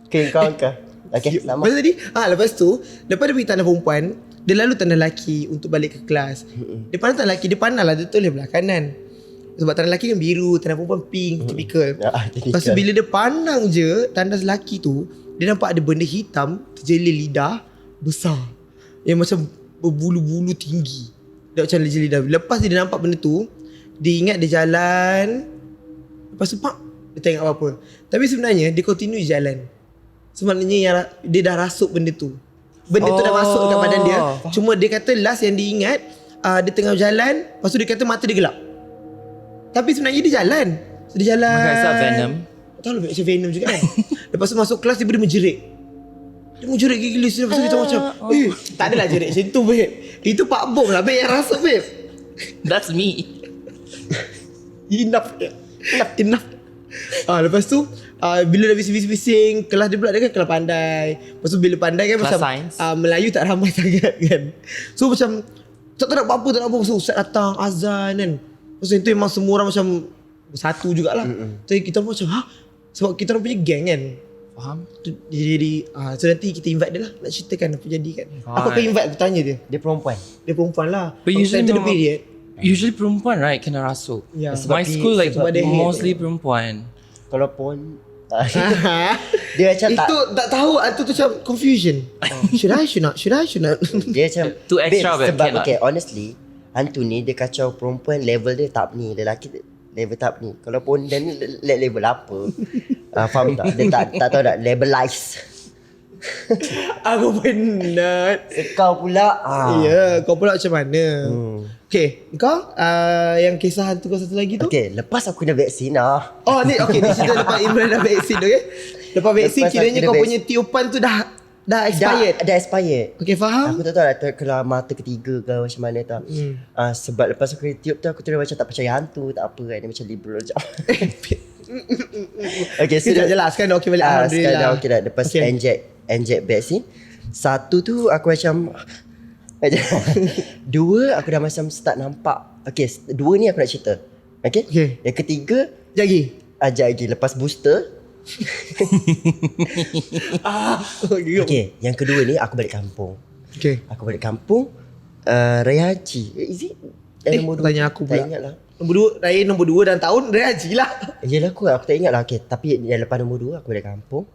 Okay, kau ke? Okay, selamat. Lepas tadi lepas tu lepas dia pergi tandas perempuan, dia lalu tandas lelaki untuk balik ke kelas. Dia pandang tandas lelaki, dia pandang lah, dia tulis belah kanan. Sebab tandas lelaki kan biru, tandas perempuan pink, typical. Typical. Lepas tu bila dia pandang je tandas lelaki tu, dia nampak ada benda hitam terjelir lidah besar. Yang macam berbulu-bulu tinggi. Dia macam terjelir lidah. Lepas dia nampak benda tu, dia ingat dia jalan. Lepas tu dia tengok apa-apa. Tapi sebenarnya dia continue jalan. Sebenarnya yang dia dah rasuk benda tu. Benda tu dah masuk dekat badan dia. Cuma dia kata last yang dia ingat, dia tengah jalan, lepas tu dia kata mata dia gelap. Tapi sebenarnya dia jalan. So dia jalan. Oh my god, is that Venom? Tak tahu lebih macam Venom juga kan. Lepas tu masuk kelas dia menjerit. Dia menjerit gila-gila. Lepas tu kita macam tak adalah jerit macam tu babe. Itu Pak Bom lah babe yang rasuk babe. That's me. Enough. Lepas tu bila dah bising-bising, kelas dia pula dia kan kelas pandai. Lepas tu bila pandai kan Kelas macam sains. Melayu tak ramai sangat kan. So macam tak nak buat apa, tak nak buat apa. So ustaz datang azan kan. Lepas tu itu memang semua orang macam bersatu jugalah. So kita macam sebab kita orang punya geng kan. Faham? Jadi so nanti kita invite dia lah nak ceritakan apa jadi kan. Right. Aku akan invite, aku tanya dia. Dia perempuan. Dia perempuan lah. But usually Center the no- period. Usually perempuan right kena rasuk. Ya. My school like sebab dia head. mostly perempuan. Kalau pun dia macam tak. Itu tak tahu tu macam confusion. Should I not? Dia macam Too extra, babe, but sebab cannot. okay, honestly hantu ni dia kacau perempuan level dia tak ni, lelaki level tak ni. Kalau pun dan ni level apa? Faham tak? Dia tak tahu tak labelize. Aku penat. Kau pula Ya, kau pula macam mana? Okay, kau yang kisah hantu kau satu lagi tu? Okay, lepas aku kena vaksin Oh ni okay, ni cerita lepas Imran dah vaksin okay? Lepas vaksin Lepas kiranya aku dah kau punya tiupan tu dah expired. Dah expired. Okay, faham? Aku tak tahu lah terkelar mata ketiga ke macam mana tak. Sebab lepas aku kena tiup tu aku terus macam tak percaya hantu, tak apa kan. Dia macam liberal je. Okay, so Sekejap je lah, sekarang dah okay balik. sekarang Alhamdulillah. dah okay dah. Lepas Okay. inject vaksin. Satu tu aku macam dua aku dah macam start nampak. Okay, dua ni aku nak cerita. Okay, Okay. Yang ketiga Jagi. ajak lagi lepas booster. Okay, yang kedua ni aku balik kampung. Okay. Aku balik kampung Raya Haji. Is it? Nombor dua? Tanya aku Tak pula. ingat lah. Nombor 2, raya nombor 2 dan tahun Raya Haji lah. Yelah aku tak ingat lah. Okay, tapi yang lepas nombor 2 aku balik kampung.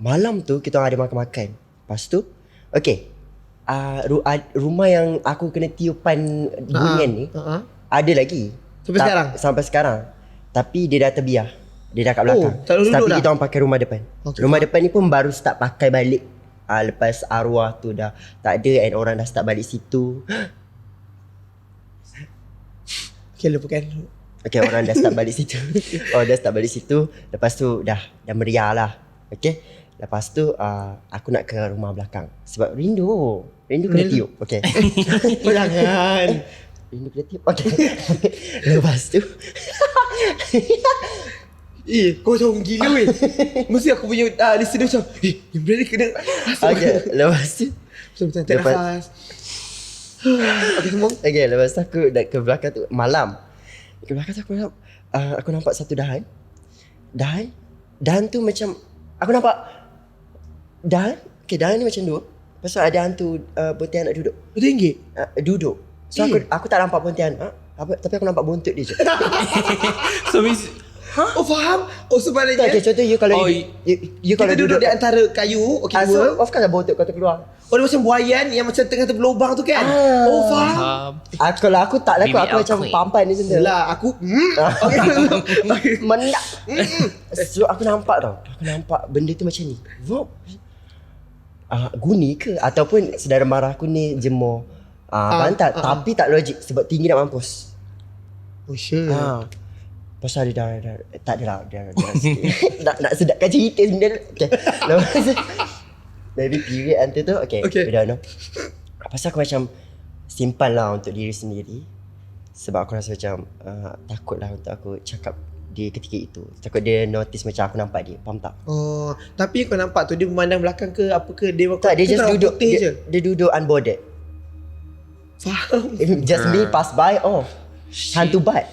Malam tu kita ada makan-makan. Lepas tu okay, rumah yang aku kena tiupan bunyian ni ada lagi. Sampai sekarang? Sampai sekarang. Tapi dia dah terbiar. Dia dah kat belakang. tak ada duduk Tapi dah? kita orang pakai rumah depan. Okay, Rumah depan ni pun baru start pakai balik. Lepas arwah tu dah tak ada and orang dah start balik situ. Okay, lupakan. Okay, orang dah start balik situ. Orang dah start balik situ. Lepas tu dah meriah lah. Okay. Lepas tu aku nak ke rumah belakang. Sebab rindu kena tiup. Okay. Jangan. Rindu kena tiup. Okay. Lepas tu Kau macam gila weh. Mesti aku punya listener macam yang berani kena. okay. Lepas tu Macam tak Lepas- nafas. Okay, semua. okay, lepas tu aku nak ke belakang tu malam. Ke belakang tu aku nampak satu dahan. Dahan tu macam aku nampak dahan. Okay, dahan ni macam dua. Lepas tu ada hantu pontianak duduk. RM1? Duduk. So aku tak nampak pontianak. Tapi aku nampak buntut dia je. So means Oh faham. Oh Tak, sebenarnya okay, contoh you kalau Oh, you kita kalau duduk di antara kayu. Okay, so dua. of course buntut kau terkeluar. Oh dia macam buayan yang macam tengah terberlubang tu kan. Oh faham. Kalau aku tak laku, Bibi aku macam Alquin. pampan ni macam tu. Yelah aku Okay. Menak. So aku nampak tau. Aku nampak benda tu macam ni. Vop. Guni ke ataupun saudara mara aku ni jemur bantal tapi tak logik sebab tinggi nak mampus. Oh sure. Pasal dia dah tak ada lah dia sikit. nak sedapkan cerita sebenarnya. Okay. Lepas tu baby period hantu tu okay. Dah no. Pasal aku macam simpan lah untuk diri sendiri. Sebab aku rasa macam takut lah untuk aku cakap dia ketika itu. Takut dia notice macam aku nampak dia. Faham tak? Oh, tapi kau nampak tu dia memandang belakang ke apa ke dia Tak, dia just orang duduk putih je. dia duduk unbothered. Faham. Just me pass by hantu bat.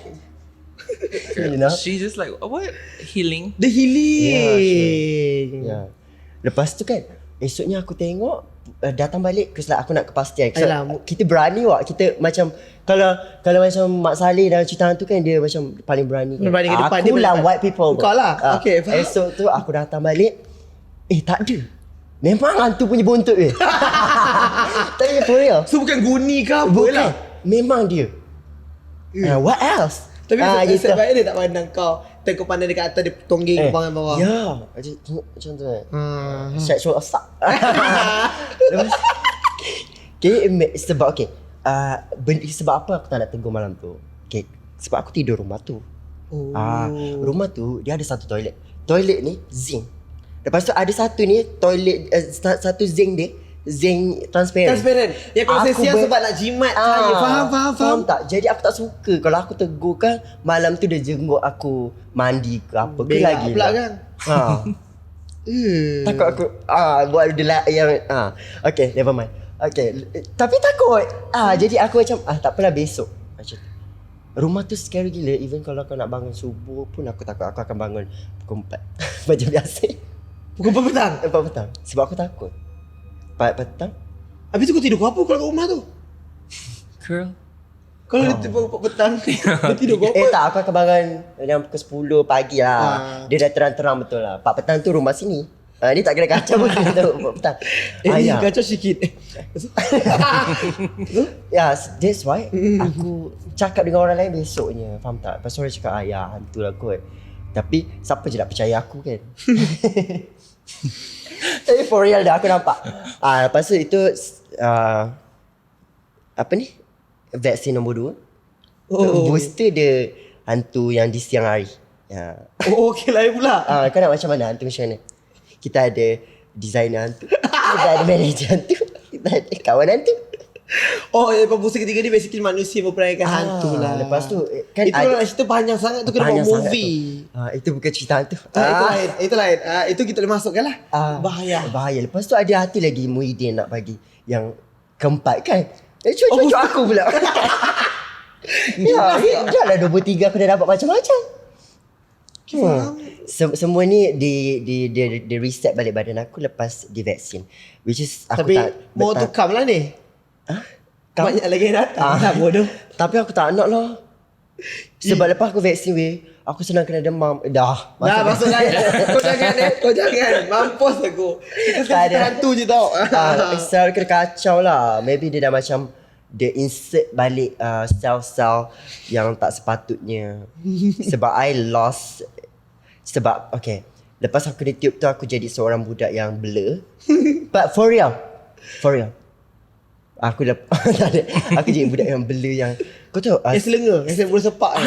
You know? she just like what healing. Dia healing. Ya. Lepas tu kan esoknya aku tengok datang balik cause like aku nak kepastian. Ayolah. Kita berani kita macam kalau macam Mak Saleh dalam cerita hantu kan dia macam paling berani kan. Berbanding ke depan, Aku dia lah boleh- white people. Kau lah. Okay, faham. Esok tu aku datang balik tak ada. Memang hantu punya buntut weh. Tapi for real. So bukan guni ke apa Bukan. lah. Memang dia. What else? Tapi gitu. sebab dia tak pandang kau. Tengok pandang dekat atas dia tonggeng bangang bawah. Ya, macam tu kan. Hmm. Sexual assault. Lepas sebab sebab apa aku tak nak tegur malam tu? Okay, sebab aku tidur rumah tu. Oh. Rumah tu dia ada satu toilet. Toilet ni zinc. Lepas tu ada satu ni toilet satu zinc dia zinc transparent. Yang kau sia sebab nak jimat saya. Faham. Tak? Jadi aku tak suka kalau aku tegur kan malam tu dia jenguk aku mandi ke apa ke Berak lagi. pula kan? Takut aku buat dia lah yang okay, never mind. Okay, tapi takut. Jadi aku macam tak apalah besok. Macam tu. Rumah tu scary gila. Even kalau kau nak bangun subuh pun aku takut aku akan bangun pukul 4 macam biasa. Pukul 4 petang. 4 petang. Sebab aku takut 4 petang. Habis tu kau tidur pukul apa kalau kat rumah tu? Girl. Kalau dia tidur pukul 4 petang dia tidur pukul apa? Tak, aku akan bangun dalam pukul 10 pagi lah. Dia dah terang-terang betul lah. 4 petang tu rumah sini. Ni tak kena kacau pun kita tahu 4 petang. Ni Ya. kacau sikit. Ya, that's why aku cakap dengan orang lain besoknya. Faham tak? Pasal orang cakap ya hantu lah kot. Tapi siapa je nak percaya aku kan. Tapi for real dah aku nampak. Lepas tu itu apa ni? Vaksin nombor 2. Booster dia hantu yang di siang hari. Oh, okey lain pula. Kau nak macam mana hantu macam mana? Kita ada designer hantu, kita ada manager hantu, kita ada kawan hantu. Oh, booster ketiga ni basically manusia memperankan hantu lah. Lepas tu kan itu lah cerita panjang sangat tu, kena buat movie. Itu bukan cerita hantu. Itu lain. Itu kita boleh masukkan lah. Bahaya. Lepas tu ada hati lagi Muhyiddin nak bagi yang keempat kan. Cucu aku pula. Dah lah 23 aku dah dapat macam-macam. Semua ni di reset balik badan aku lepas divaksin. Which is aku tapi tak mau tu come lah ni. Banyak lagi yang datang. Bodoh. Tapi aku tak nak lah. Sebab lepas aku vaksin aku senang kena demam. Dah masuk lain. Kau jangan. Mampus aku. Kita sekarang hantu je tau. Sel kena kacau lah. Maybe dia dah macam dia insert balik sel-sel yang tak sepatutnya. Sebab I lost. Sebab okay, lepas aku di tube tu aku jadi seorang budak yang blur. But for real aku tak ada. Aku jadi budak yang blur yang kau tahu Yang selenga. Yang saya boleh sepak ni.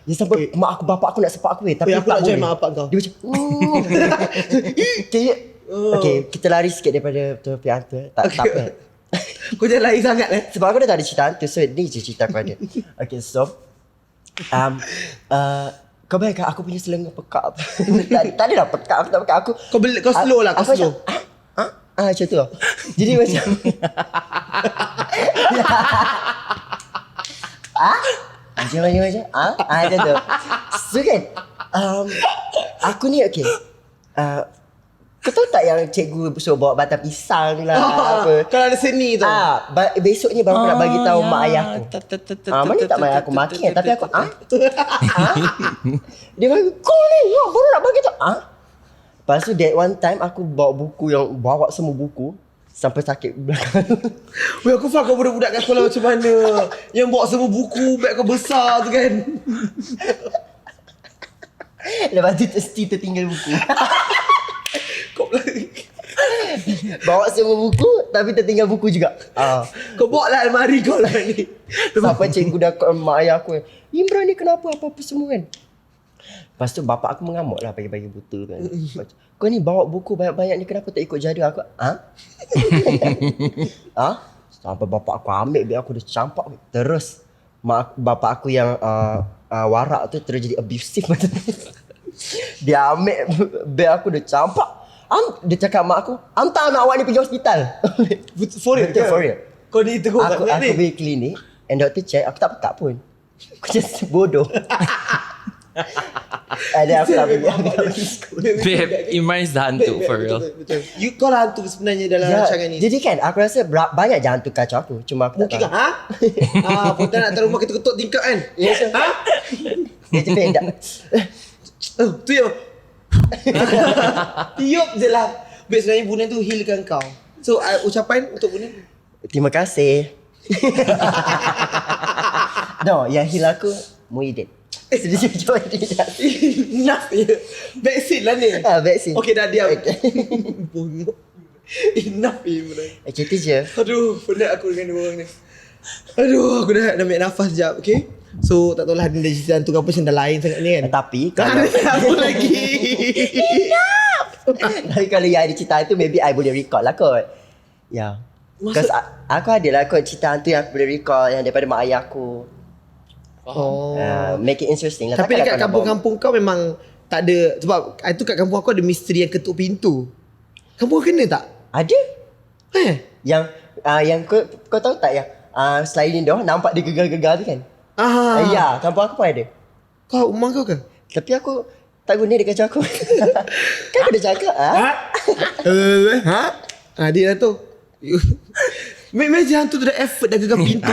Dia sampai mak aku bapak aku nak sepak aku tapi aku nak join mak bapak kau. Dia macam okay, kita lari sikit daripada topik hantu. Tak apa. Kau jangan lari sangat Sebab aku dah tak ada cerita hantu. So ni je cerita aku ada. Okay, so kau bayangkan aku punya selenga pekak. Tak adalah pekak. Aku tak pekak. Kau slow lah. Kau slow. Macam tu. Jadi macam macam tu. So kan aku ni okay, kau tahu tak yang cikgu suruh bawa batang pisang lah apa. Kalau ada seni tu. Besoknya baru aku nak bagi tahu mak ayah aku. Mana tak mak ayah aku maki kan. Tapi aku dia bagi kau ni baru nak bagi tahu. Lepas tu that one time aku bawa buku yang bawa semua buku sampai sakit belakang. Weh, aku faham kau budak-budak kat sekolah macam mana. Yang bawa semua buku, beg kau besar tu kan. Lepas tu tertinggal buku. Kau bawa semua buku tapi tertinggal buku juga. Kau bawa lah almari kau lah ni. Sampai cikgu dah call mak ayah aku. Imran ni kenapa apa-apa semua kan. Lepas tu bapak aku mengamuk lah pagi-pagi buta kan. Kau ni bawa buku banyak-banyak ni kenapa tak ikut jadual aku? Sampai bapak aku ambil beg aku dah campak. Terus bapak aku yang warak tu terus jadi abusive. Dia ambil beg aku dah campak. Dia cakap mak aku, hantar anak awak ni pergi hospital. For real? For real. Kau ni teruk Aku pergi klinik and doktor check, aku tak pekak pun. Aku just bodoh. Ada aku tak pergi sekolah. Babe, Imran is the hantu for real. Betul. Kau lah hantu sebenarnya dalam rancangan ni. Jadi kan aku rasa banyak je hantu kacau aku. Cuma aku Mungkin tak tahu. Pun tak nak taruh rumah kita ketuk tingkap kan. Yes. Dia je pendak. Tu ya. Tiup je lah. Baik, sebenarnya Bunan tu healkan kau. So ucapan untuk Bunan. Terima kasih. No, yang heal aku Muhyiddin. Sedih jujur dia. Enough ya. Vaksin lah ni. Vaksin. Okay, dah diam. Bongok. Enough ya Bunan. Itu je. Aduh, penat aku dengan dua orang ni. Aduh, aku dah nak ambil nafas sekejap, okay? So, tak tahulah dia cerita hantu ke apa macam dah lain sangat ni kan. Tapi kalau apa lagi. Tapi kalau yang ada cerita tu maybe I boleh record lah kot. Ya. Because aku ada lah kot cerita hantu yang aku boleh record yang daripada mak ayah aku. Make it interesting lah. Tapi dekat kampung-kampung kau memang tak ada. Sebab itu kat kampung aku ada misteri yang ketuk pintu. Kampung kau kena tak? Ada. Yang kau tahu tak yang sliding door nampak dia gegar-gegar tu kan? Ya, kampung aku pun ada. Kau rumah kau ke? Tapi aku tak guna dia kacau aku. Kan aku dah cakap Dia dah tu. Imagine hantu tu dah effort dah gegar pintu.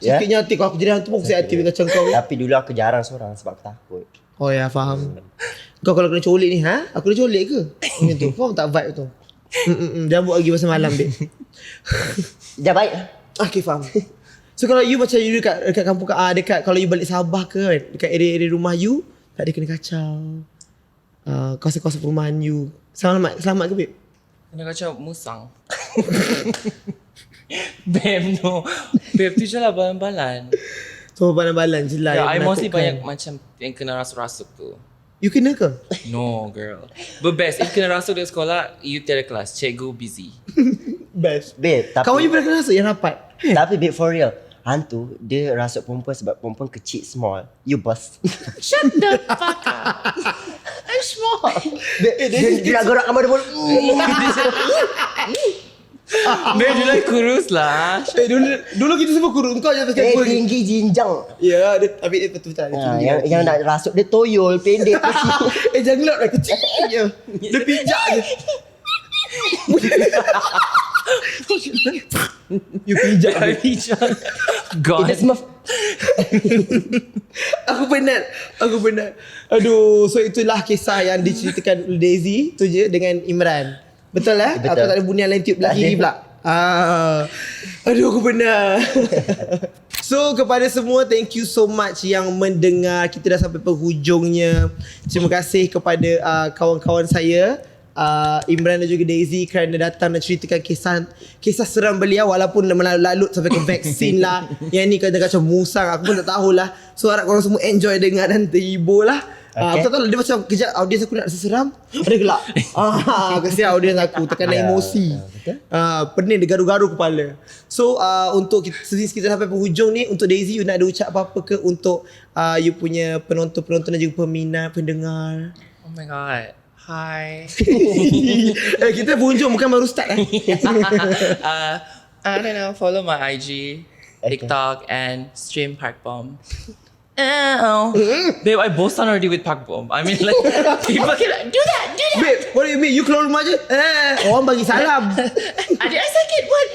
Sakitnya hati kalau aku jadi hantu pun aku sakit hati kacau kau. Tapi dulu aku jarang seorang sebab aku takut. Oh ya, faham. Kau kalau kena colik ni, aku kena colik ke? Macam tu. Faham tak vibe tu? Jangan buat lagi pasal malam, babe. Dah baik. Okay, faham. So kalau you macam you dekat kampung dekat kalau you balik Sabah ke kan, dekat area-area rumah you tak ada kena kacau. Kawasan-kawasan perumahan you Selamat ke babe? Kena kacau musang. Babe, no. Babe, tu je lah balan-balan. So balan-balan je lah Yeah, I yang mostly menakutkan. banyak macam yang kena rasuk-rasuk tu. You kena ke? No, girl. But best, if kena rasuk di sekolah, you tell the class, cikgu busy. Best. Babe, tapi Kawan you pernah kena rasuk yang rapat? tapi babe for real. Hantu dia rasuk perempuan sebab perempuan kecil small. You boss. Shut the fuck up. I'm small. Dia nak gerak kamar dia pun. Babe, you like kurus lah. Dulu kita semua kurung. Kau je atas Eh kapal. tinggi jinjang. Ya, tapi dia betul-betul ada tinggi. Yang nak rasuk dia toyol pendek. Jangan lah kecil je. Dia pijak je. You pijak je. God. Dia smurf. Aku penat. Aduh, so itulah kisah yang diceritakan oleh Daisy tu je dengan Imran. Betul lah? Betul. Aku tak ada bunyi lain tiup belah kiri pula. Aduh, aku penat. So kepada semua, thank you so much yang mendengar. Kita dah sampai penghujungnya. Terima kasih kepada kawan-kawan saya, Imran dan juga Daisy, kerana datang dan ceritakan kisah seram beliau, walaupun melalut sampai ke vaksin lah. Yang ni kata-kata macam musang, aku pun tak tahulah. So harap korang semua enjoy dengar dan terhibur lah. Aku tak tahu dia macam kejap audiens aku nak rasa seram, ada gelak. Kesian audiens aku terkena emosi. Pening dia garu-garu kepala. So untuk kita sampai penghujung ni, untuk Daisy, you nak ada ucap apa-apa ke untuk you punya penonton-penonton dan juga peminat, pendengar? Oh my god. Hi. Kita penghujung bukan baru start I don't know. Follow my IG, TikTok, and stream Park Bomb. Ow. Babe, I boast already with Park Bomb. I mean, like, people can do that. Babe, what do you mean? You keluar rumah je orang bagi salam. Adik I sakit pun.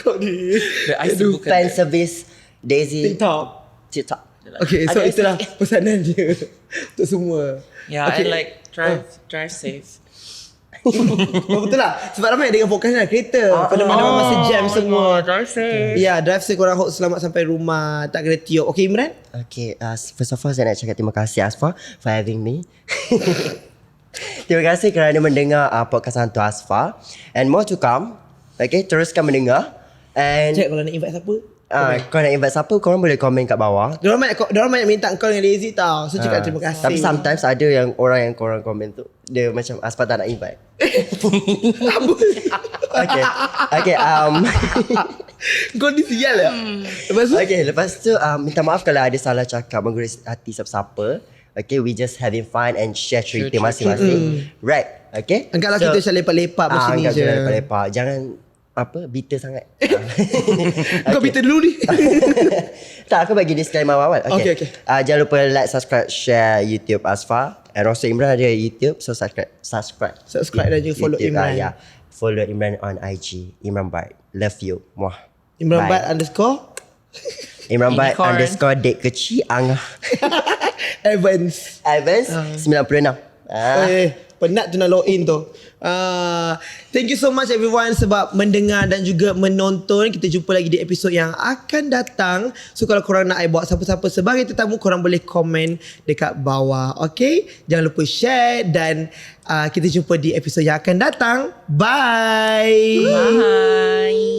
Kau ni Babe, I sebutkan Fan that. service Daisy TikTok. TikTok. Okay, so Adik I itulah sakit. pesanan dia untuk semua. Yeah, Okay. and like drive safe. Betul lah. Sebab ramai dengan podcast ni kereta. Mana-mana masa jam semua. Drive safe. Ya, drive safe, korang selamat sampai rumah. Tak kena tiup. Okay, Imran? Okay, first of all saya nak cakap terima kasih Asfa for having me. Terima kasih kerana mendengar podcast Hantu Asfa. And more to come. Okay, teruskan mendengar. And Cik, kalau nak invite siapa? kau nak invite siapa, korang boleh komen kat bawah. Diorang banyak minta kau dengan Daisy tau. So cakap terima kasih. Tapi sometimes ada yang orang yang korang komen tu, dia macam Asfa tak nak invite. Okay, Kau ni sial lah. Lepas tu okay, lepas tu minta maaf kalau ada salah cakap menggurui hati siapa-siapa. Okay, we just having fun and share cerita masing-masing. Right, okay. Anggaplah kita macam lepak-lepak macam ni anggap je. je lepak. Jangan bitter sangat. Kau minta dulu ni. Tak, aku bagi disclaimer awal. Okay. Jangan lupa like, subscribe, share YouTube Asfa. And also Imran ada YouTube, so subscribe. Subscribe dan juga follow YouTube, Imran. Follow Imran on IG. Imran Bart. Love you. Muah. Imran Bye. Bat underscore Imran Bart Unicorn. underscore dek kecil angah. Evans. Evans 96. Penat tu nak login tu. Thank you so much everyone sebab mendengar dan juga menonton. Kita jumpa lagi di episod yang akan datang. So kalau korang nak I bawa siapa-siapa sebagai tetamu, korang boleh komen dekat bawah. Okay? Jangan lupa share dan kita jumpa di episod yang akan datang. Bye. Bye.